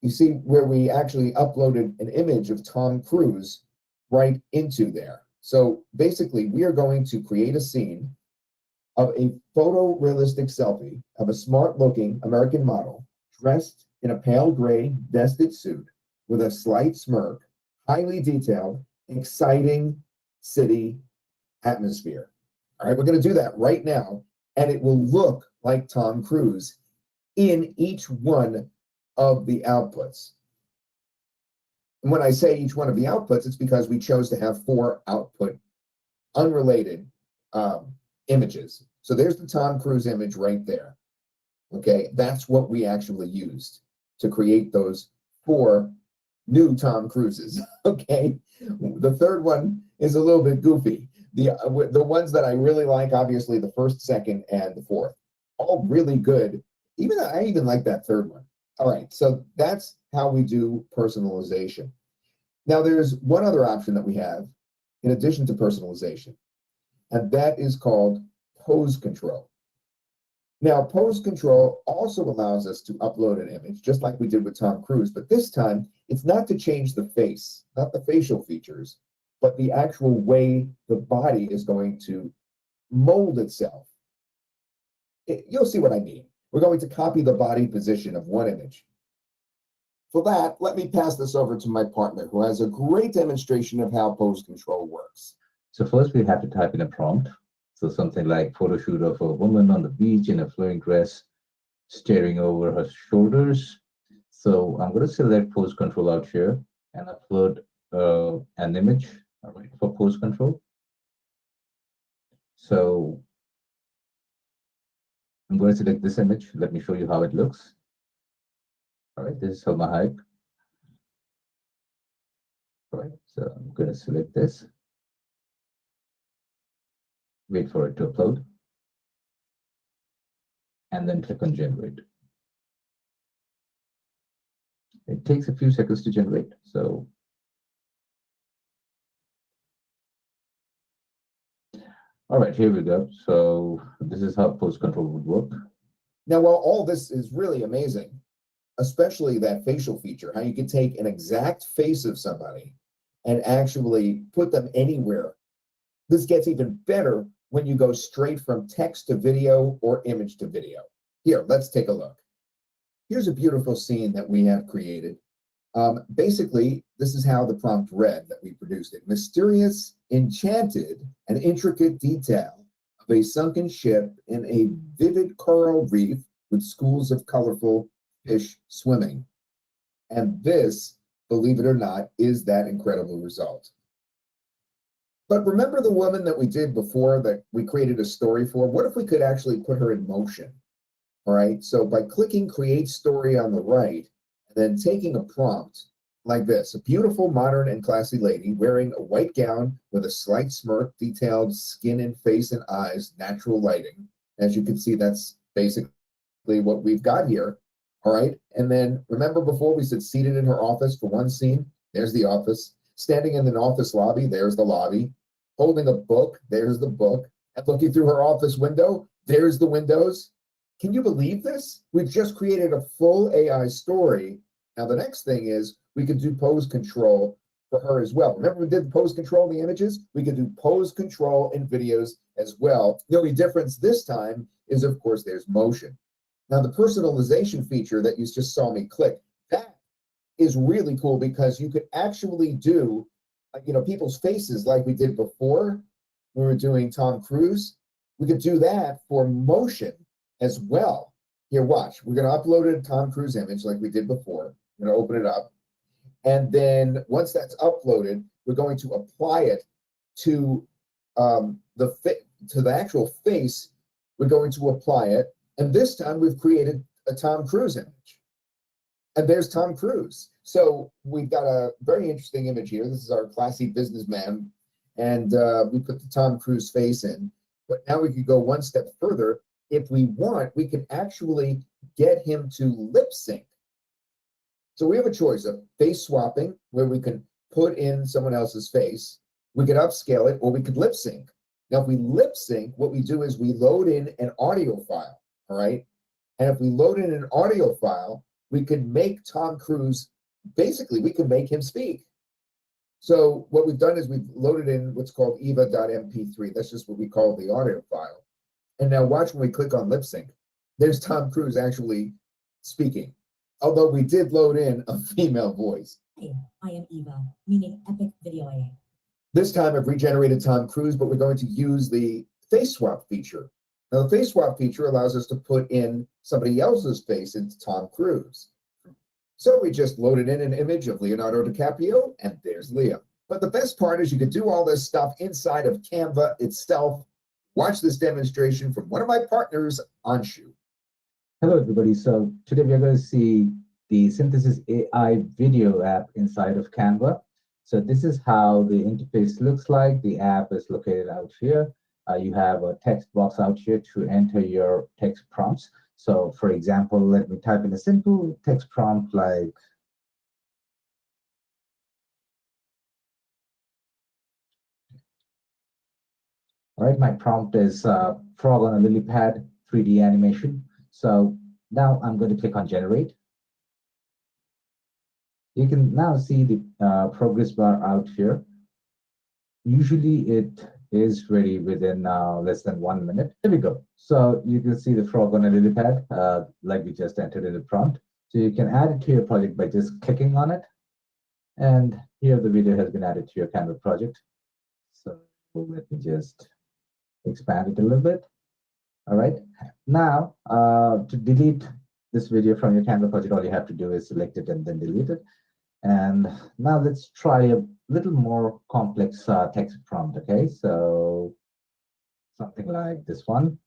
You see where we actually uploaded an image of Tom Cruise right into there. So basically, we are going to create a scene of a photorealistic selfie of a smart-looking American model dressed in a pale gray vested suit with a slight smirk, highly detailed, exciting city atmosphere. All right, we're going to do that right now, and it will look like Tom Cruise in each one of the outputs. And when I say each one of the outputs, it's because we chose to have 4 output unrelated images. So there's the Tom Cruise image right there. Okay, that's what we actually used to create those 4 new Tom Cruises. Okay, the third one is a little bit goofy. The ones that I really like, obviously, the first, second, and the fourth, all really good. I even like that third one. All right, so that's how we do personalization. Now, there's one other option that we have in addition to personalization, and that is called pose control. Now, pose control also allows us to upload an image, just like we did with Tom Cruise, but this time, it's not to change the face, not the facial features, but the actual way the body is going to mold itself. You'll see what I mean. We're going to copy the body position of one image, For that, let me pass this over to my partner, who has a great demonstration of how pose control works. So first we have to type in a prompt. So something like photo shoot of a woman on the beach in a flowing dress, staring over her shoulders. So I'm going to select pose control out here and upload an image, all right, for pose control. So I'm going to select this image. Let me show you how it looks. All right, this is Selma Hayek. All right, so I'm going to select this. Wait for it to upload. And then click on generate. It takes a few seconds to generate. So all right, here we go. So this is how pose control would work. Now, while all this is really amazing, especially that facial feature, how you can take an exact face of somebody and actually put them anywhere. This gets even better when you go straight from text to video or image to video. Here, let's take a look. Here's a beautiful scene that we have created. Basically, this is how the prompt read that we produced it. Mysterious, enchanted, and intricate detail of a sunken ship in a vivid coral reef with schools of colorful fish swimming. And this, believe it or not, is that incredible result. But remember the woman that we did before that we created a story for? What if we could actually put her in motion? All right, so by clicking Create Story on the right, and then taking a prompt like this, a beautiful, modern, and classy lady wearing a white gown with a slight smirk, detailed skin and face and eyes, natural lighting. As you can see, that's basically what we've got here. All right, and then remember before we said seated in her office for one scene? There's the office. Standing in an office lobby, there's the lobby. Holding a book, there's the book. And looking through her office window, there's the windows. Can you believe this? We've just created a full AI story. Now, the next thing is we could do pose control for her as well. Remember we did pose control in the images? We could do pose control in videos as well. The only difference this time is, of course, there's motion. Now, the personalization feature that you just saw me click, that is really cool because you could actually do, people's faces like we did before when we were doing Tom Cruise. We could do that for motion as well. Here, watch. We're going to upload a Tom Cruise image like we did before. I'm going to open it up. And then once that's uploaded, we're going to apply it to the actual face. We're going to apply it. And this time we've created a Tom Cruise image. And there's Tom Cruise. So we've got a very interesting image here. This is our classy businessman. And we put the Tom Cruise face in. But now we could go one step further. If we want, we can actually get him to lip sync. So we have a choice of face swapping, where we can put in someone else's face. We could upscale it, or we could lip sync. Now, if we lip sync, what we do is we load in an audio file, all right? And if we load in an audio file, we can make Tom Cruise, basically, we can make him speak. So what we've done is we've loaded in what's called EVA.mp3. That's just what we call the audio file. And now watch when we click on lip sync. There's Tom Cruise actually speaking, although we did load in a female voice. Hi, I am Eva, meaning Epic Video AI. This time I've regenerated Tom Cruise, but we're going to use the face swap feature. Now, the face swap feature allows us to put in somebody else's face into Tom Cruise. So we just loaded in an image of Leonardo DiCaprio, and there's Leo. But the best part is you can do all this stuff inside of Canva itself. Watch this demonstration from one of my partners, Anshu. Hello, everybody. So today we are going to see the Synthesys AI video app inside of Canva. So this is how the interface looks like. The app is located out here. You have a text box out here to enter your text prompts. So for example, let me type in a simple text prompt like, all right, my prompt is frog on a lily pad, 3D animation. So now I'm going to click on generate. You can now see the progress bar out here. Usually it is ready within less than 1 minute. Here we go. So you can see the frog on a lily pad, like we just entered in the prompt. So you can add it to your project by just clicking on it. And here the video has been added to your Canva project. So let me just expand it a little bit. All right. Now, to delete this video from your Canva project, all you have to do is select it and then delete it. And now let's try a little more complex text prompt. Okay, so something like this one.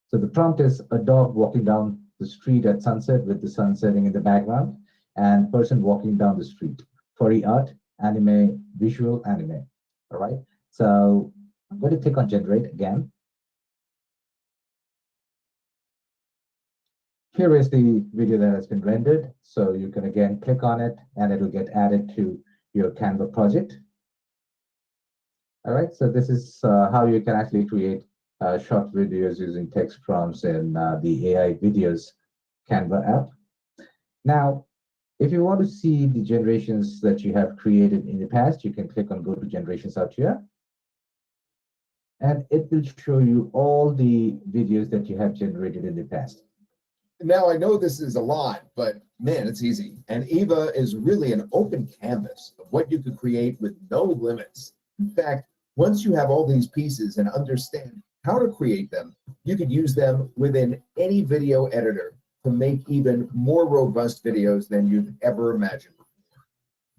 So the prompt is a dog walking down the street at sunset with the sun setting in the background, and person walking down the street. Furry art, anime, visual anime. All right. So I'm going to click on generate again. Here is the video that has been rendered. So you can again click on it and it will get added to your Canva project. All right, so this is how you can actually create short videos using text prompts in the AI videos Canva app. Now, if you want to see the generations that you have created in the past, you can click on go to generations out here. And it will show you all the videos that you have generated in the past. Now, I know this is a lot, but man, it's easy. And EVA is really an open canvas of what you could create with no limits. In fact, once you have all these pieces and understand how to create them, you could use them within any video editor to make even more robust videos than you've ever imagined,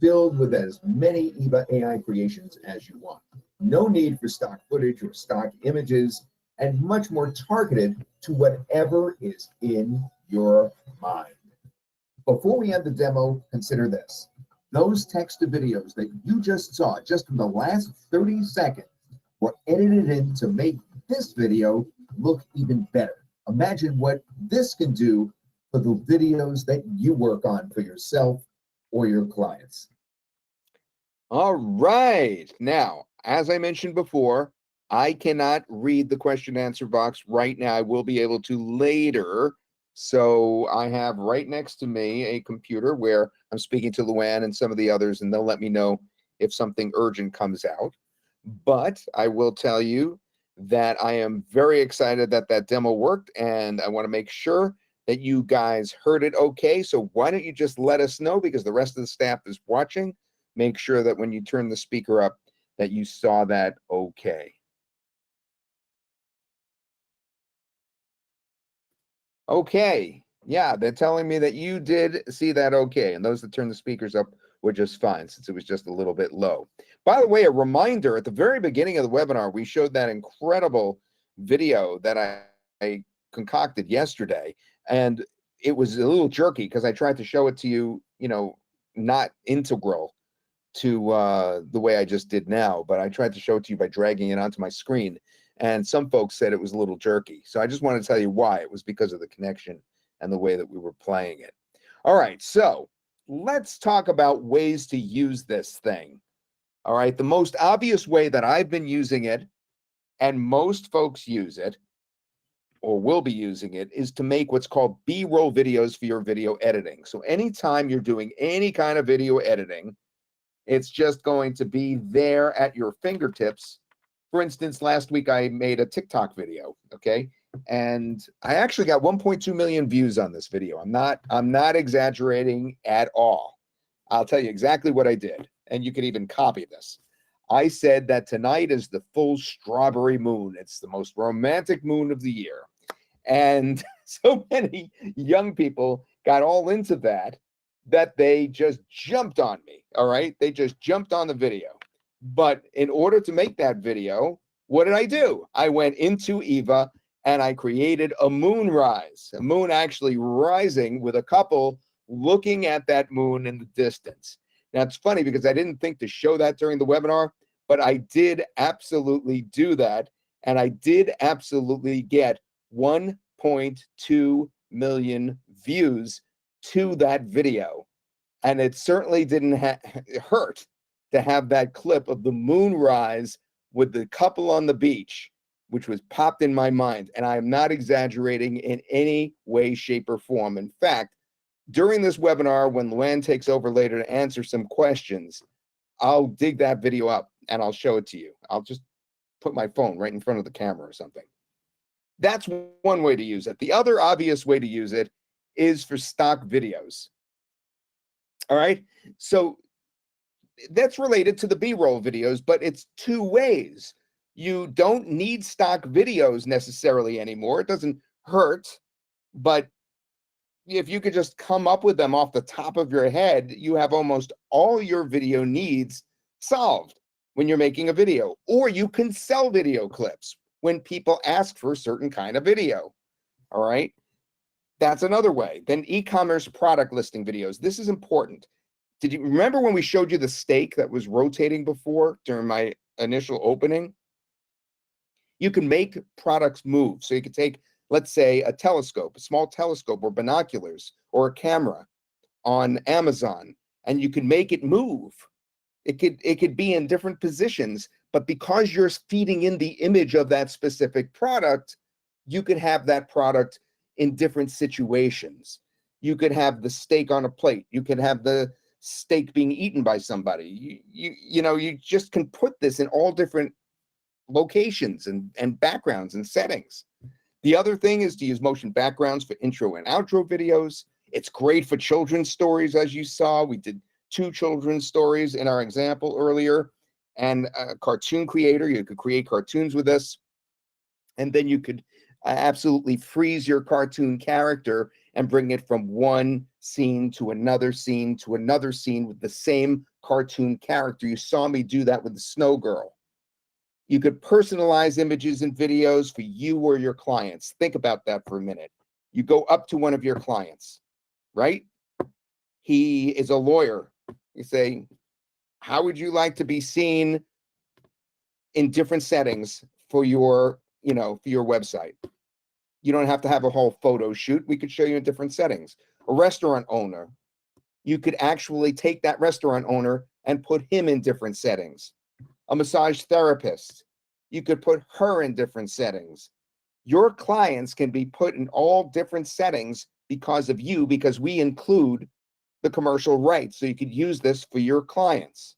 filled with as many EVA AI creations as you want. No need for stock footage or stock images, and much more targeted to whatever is in your mind. Before we end the demo, consider this. Those text to videos that you just saw just in the last 30 seconds were edited in to make this video look even better. Imagine what this can do for the videos that you work on for yourself or your clients. All right. Now, as I mentioned before, I cannot read the question and answer box right now. I will be able to later. So I have right next to me a computer where I'm speaking to Luann and some of the others, and they'll let me know if something urgent comes out. But I will tell you that I am very excited that that demo worked, and I want to make sure that you guys heard it okay. So why don't you just let us know, because the rest of the staff is watching. Make sure that when you turn the speaker up that you saw that okay. Okay, yeah, they're telling me that you did see that okay, and those that turned the speakers up were just fine since it was just a little bit low. By the way, a reminder, at the very beginning of the webinar, we showed that incredible video that I concocted yesterday, and it was a little jerky because I tried to show it to you, not integral to the way I just did now, but I tried to show it to you by dragging it onto my screen. And some folks said it was a little jerky. So I just want to tell you why. It was because of the connection and the way that we were playing it. All right, so let's talk about ways to use this thing. All right, the most obvious way that I've been using it, and most folks use it, or will be using it, is to make what's called B-roll videos for your video editing. So anytime you're doing any kind of video editing, it's just going to be there at your fingertips. For instance, last week I made a TikTok video, okay? And I actually got 1.2 million views on this video. I'm not exaggerating at all. I'll tell you exactly what I did, and you can even copy this. I said that tonight is the full strawberry moon. It's the most romantic moon of the year. And so many young people got all into that they just jumped on me, all right? They just jumped on the video. But in order to make that video, what did I do? I went into EVA and I created a moonrise, a moon actually rising with a couple looking at that moon in the distance. Now, it's funny because I didn't think to show that during the webinar, but I did absolutely do that. And I did absolutely get 1.2 million views to that video. And it certainly didn't hurt to have that clip of the moonrise with the couple on the beach, which was popped in my mind. And I am not exaggerating in any way, shape, or form. In fact, during this webinar, when Luann takes over later to answer some questions, I'll dig that video up and I'll show it to you. I'll just put my phone right in front of the camera or something. That's one way to use it. The other obvious way to use it is for stock videos. All right. So that's related to the B-roll videos, but it's two ways. You don't need stock videos necessarily anymore. It doesn't hurt, but if you could just come up with them off the top of your head, you have almost all your video needs solved when you're making a video. Or you can sell video clips when people ask for a certain kind of video. All right. That's another way. Then e-commerce product listing videos. This is important. Did you remember when we showed you the stake that was rotating before during my initial opening? You can make products move. So you could take, let's say, a telescope, a small telescope or binoculars or a camera on Amazon, and you can make it move. It could be in different positions, but because you're feeding in the image of that specific product, you could have that product in different situations. You could have the steak on a plate. You could have the steak being eaten by somebody. You just can put this in all different locations and backgrounds and settings. The other thing is to use motion backgrounds for intro and outro videos. It's great for children's stories, as you saw. We did 2 children's stories in our example earlier. And a cartoon creator, you could create cartoons with this. And then you could absolutely freeze your cartoon character and bring it from one scene to another scene to another scene with the same cartoon character. You saw me do that with the Snow Girl. You could personalize images and videos for you or your clients. Think about that for a minute. You go up to one of your clients, right? He is a lawyer. You say, how would you like to be seen in different settings for your, for your website? You don't have to have a whole photo shoot. We could show you in different settings. A restaurant owner, you could actually take that restaurant owner and put him in different settings. A massage therapist, you could put her in different settings. Your clients can be put in all different settings because of you, because we include the commercial rights. So you could use this for your clients.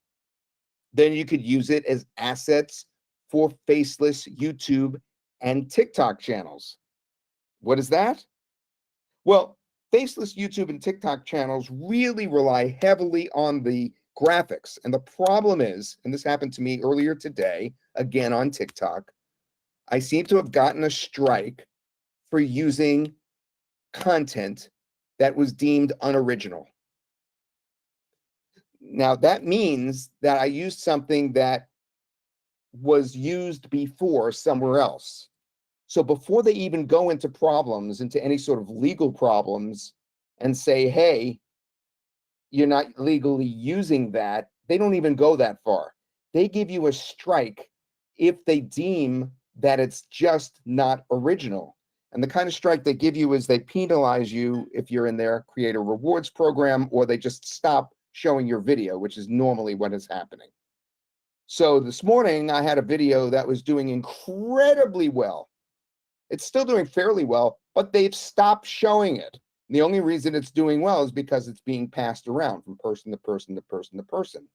Then you could use it as assets for faceless YouTube and TikTok channels. What is that? Well, faceless YouTube and TikTok channels really rely heavily on the graphics. And the problem is, and this happened to me earlier today, again on TikTok, I seem to have gotten a strike for using content that was deemed unoriginal. Now, that means that I used something that was used before somewhere else. So before they even go into problems, into any sort of legal problems, and say, hey, you're not legally using that, they don't even go that far. They give you a strike if they deem that it's just not original. And the kind of strike they give you is they penalize you if you're in their creator rewards program, or they just stop showing your video, which is normally what is happening. So this morning I had a video that was doing incredibly well. It's still doing fairly well, but they've stopped showing it. And the only reason it's doing well is because it's being passed around from person to person to person to person.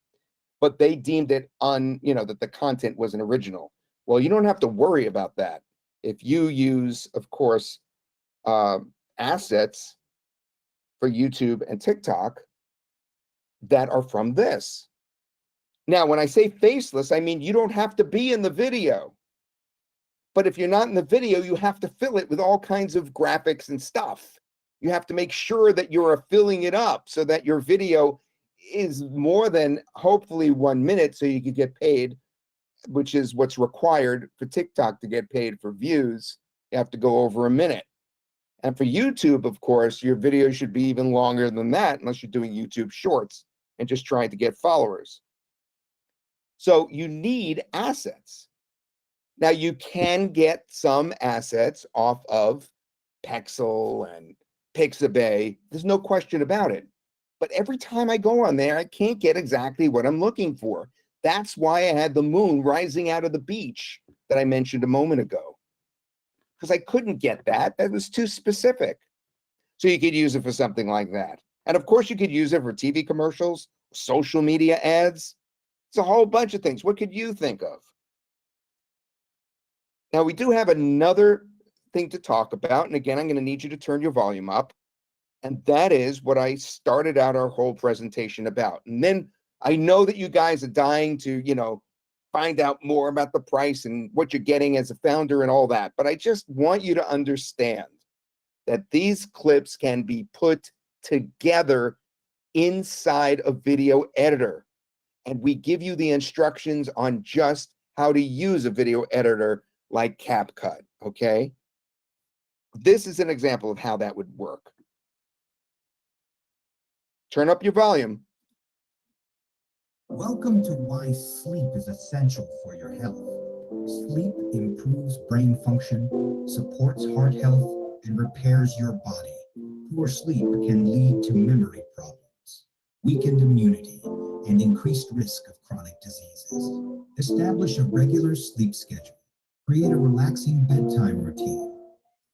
But they deemed it that the content wasn't original. Well, you don't have to worry about that. If you use, of course, assets for YouTube and TikTok that are from this. Now, when I say faceless, I mean you don't have to be in the video. But if you're not in the video, you have to fill it with all kinds of graphics and stuff. You have to make sure that you're filling it up so that your video is more than hopefully 1 minute so you could get paid, which is what's required for TikTok to get paid for views. You have to go over a minute. And for YouTube, of course, your video should be even longer than that, unless you're doing YouTube Shorts and just trying to get followers. So you need assets. Now, you can get some assets off of Pexel and Pixabay. There's no question about it. But every time I go on there, I can't get exactly what I'm looking for. That's why I had the moon rising out of the beach that I mentioned a moment ago. Because I couldn't get that. That was too specific. So you could use it for something like that. And of course, you could use it for TV commercials, social media ads. It's a whole bunch of things. What could you think of? Now, we do have another thing to talk about. And again, I'm going to need you to turn your volume up. And that is what I started out our whole presentation about. And then I know that you guys are dying to, find out more about the price and what you're getting as a founder and all that. But I just want you to understand that these clips can be put together inside a video editor. And we give you the instructions on just how to use a video editor like CapCut, okay? This is an example of how that would work. Turn up your volume. Welcome to why sleep is essential for your health. Sleep improves brain function, supports heart health, and repairs your body. Poor sleep can lead to memory problems, weakened immunity, and increased risk of chronic diseases. Establish a regular sleep schedule. Create a relaxing bedtime routine.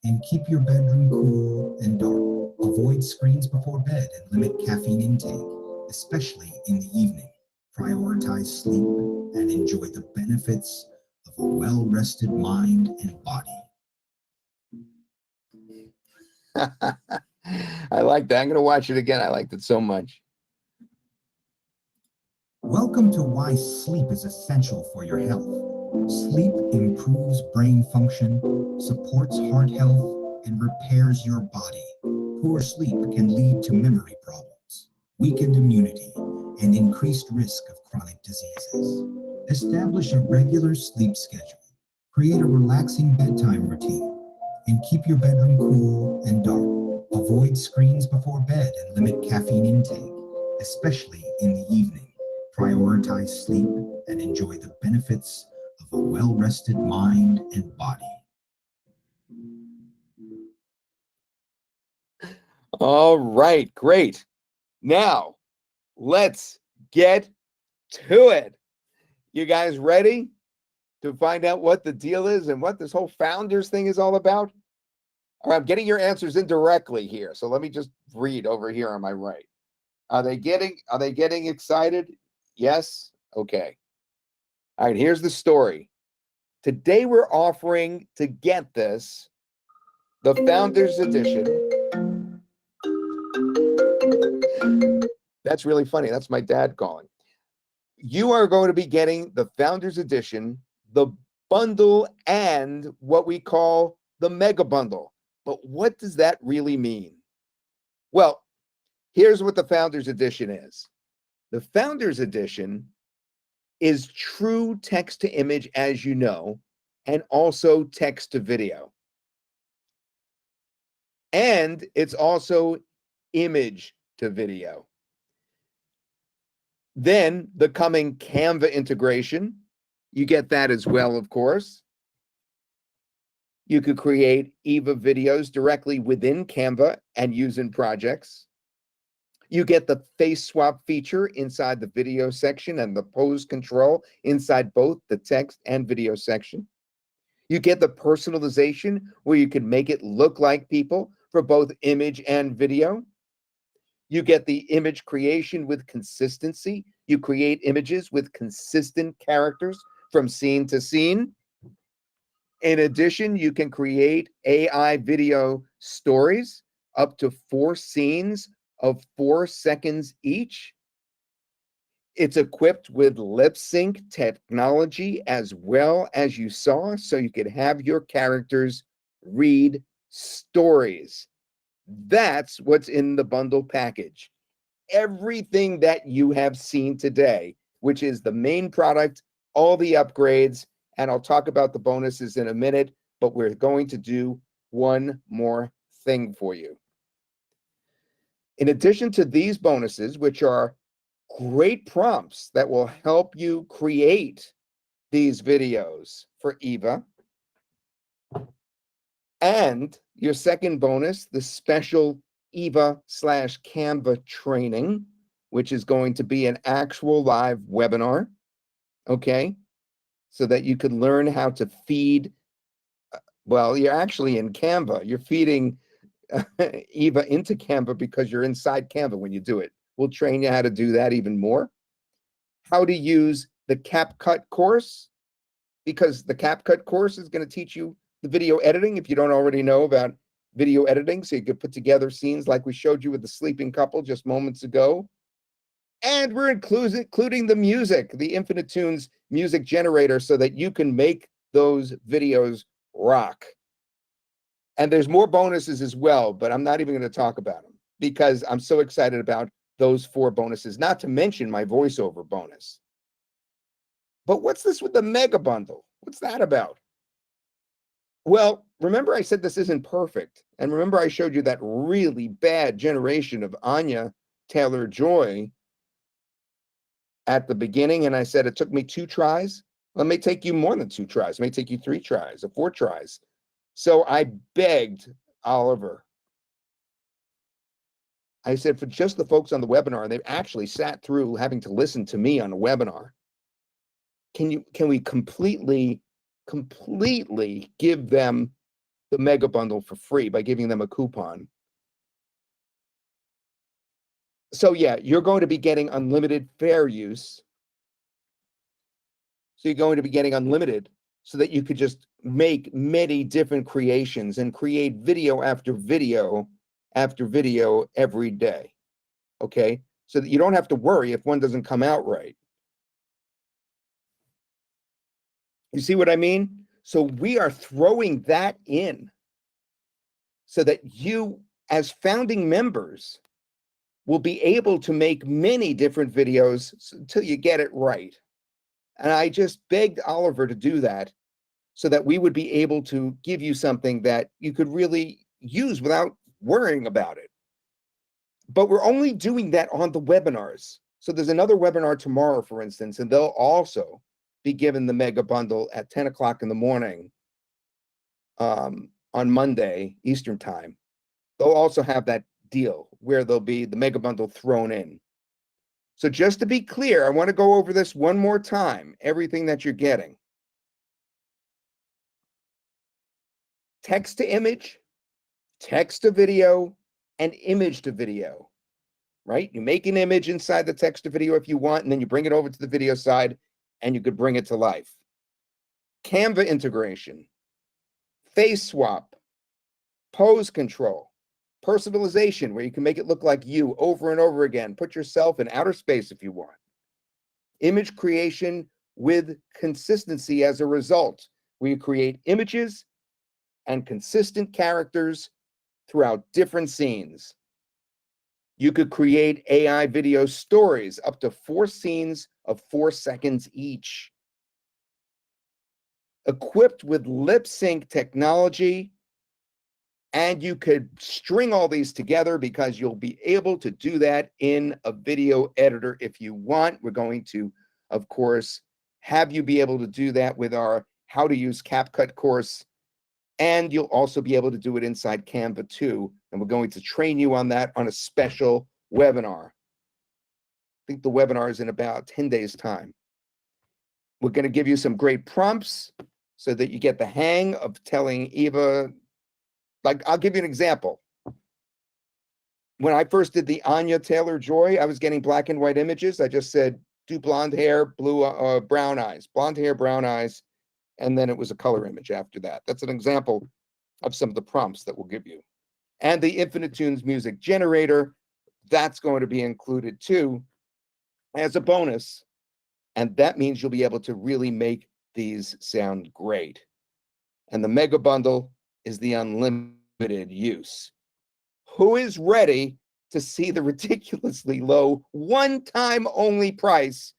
And keep your bedroom cool and dark. Avoid screens before bed and limit caffeine intake, especially in the evening. Prioritize sleep and enjoy the benefits of a well-rested mind and body. I like that. I'm going to watch it again. I liked it so much. Welcome to why sleep is essential for your health. Sleep improves brain function, supports heart health, and repairs your body. Poor sleep can lead to memory problems, weakened immunity, and increased risk of chronic diseases. Establish a regular sleep schedule. Create a relaxing bedtime routine. And keep your bedroom cool and dark. Avoid screens before bed and limit caffeine intake, especially in the evening. Prioritize sleep and enjoy the benefits of a well-rested mind and body. All right, great. Now, let's get to it. You guys ready to find out what the deal is and what this whole founders thing is all about? All right, I'm getting your answers indirectly here. So let me just read over here on my right. Are they getting excited? Yes? Okay. All right, here's the story. Today we're offering, to get this, the Founders Edition. That's really funny. That's my dad calling. You are going to be getting the Founders Edition, the bundle, and what we call the mega bundle. But what does that really mean? Well, here's what the Founders Edition is. The Founders Edition is true text to image, as you know, and also text to video. And it's also image to video. Then the coming Canva integration, you get that as well, of course. You could create EVA videos directly within Canva and use in projects. You get the face swap feature inside the video section and the pose control inside both the text and video section. You get the personalization where you can make it look like people for both image and video. You get the image creation with consistency. You create images with consistent characters from scene to scene. In addition, you can create AI video stories up to 4 scenes of 4 seconds each. It's equipped with lip sync technology as well, as you saw, so you could have your characters read stories. That's what's in the bundle package. Everything that you have seen today, which is the main product, all the upgrades, and I'll talk about the bonuses in a minute, but we're going to do one more thing for you. In addition to these bonuses, which are great prompts that will help you create these videos for EVA, and your second bonus, the special EVA/Canva training, which is going to be an actual live webinar, okay? So that you could learn how to feed, well, you're actually in Canva. You're feeding EVA into Canva because you're inside Canva when you do it. We'll train you how to do that even more. How to use the CapCut course, because the CapCut course is going to teach you the video editing if you don't already know about video editing, so you could put together scenes like we showed you with the sleeping couple just moments ago. And we're including the music, the Infinite Tunes music generator, so that you can make those videos rock. And there's more bonuses as well, but I'm not even going to talk about them because I'm so excited about those 4 bonuses, not to mention my voiceover bonus. But what's this with the mega bundle? What's that about? Well, remember I said this isn't perfect. And remember I showed you that really bad generation of Anya Taylor-Joy at the beginning, and I said it took me 2 tries. Well, it may take you more than 2 tries. It may take you 3 tries or 4 tries. So I begged Oliver. I said, for just the folks on the webinar, they've actually sat through having to listen to me on a webinar. Can we completely give them the mega bundle for free by giving them a coupon? So yeah, you're going to be getting unlimited fair use. So you're going to be getting unlimited so that you could just make many different creations and create video after video after video every day. Okay? So that you don't have to worry if one doesn't come out right. You see what I mean? So we are throwing that in so that you, as founding members, will be able to make many different videos until you get it right. And I just begged Oliver to do that so that we would be able to give you something that you could really use without worrying about it. But we're only doing that on the webinars. So there's another webinar tomorrow, for instance, and they'll also be given the mega bundle at 10 o'clock in the morning on Monday, Eastern time. They'll also have that deal where there'll be the mega bundle thrown in. So just to be clear, I want to go over this one more time, everything that you're getting. Text to image, text to video, and image to video, right? You make an image inside the text to video if you want, and then you bring it over to the video side, and you could bring it to life. Canva integration, face swap, pose control, personalization, where you can make it look like you over and over again. Put yourself in outer space if you want. Image creation with consistency as a result, where you create images and consistent characters throughout different scenes. You could create AI video stories up to 4 scenes of 4 seconds each. Equipped with lip sync technology, and you could string all these together because you'll be able to do that in a video editor if you want. We're going to, of course, have you be able to do that with our How to Use CapCut course, and you'll also be able to do it inside Canva too. And we're going to train you on that on a special webinar. I think the webinar is in about 10 days' time. We're going to give you some great prompts so that you get the hang of telling EVA. Like, I'll give you an example. When I first did the Anya Taylor-Joy, I was getting black and white images. I just said, do blonde hair, brown eyes, blonde hair, brown eyes, and then it was a color image after that. That's an example of some of the prompts that we'll give you. And the Infinite Tunes music generator, that's going to be included too as a bonus. And that means you'll be able to really make these sound great. And the mega bundle is the unlimited use. Who is ready to see the ridiculously low, one-time only price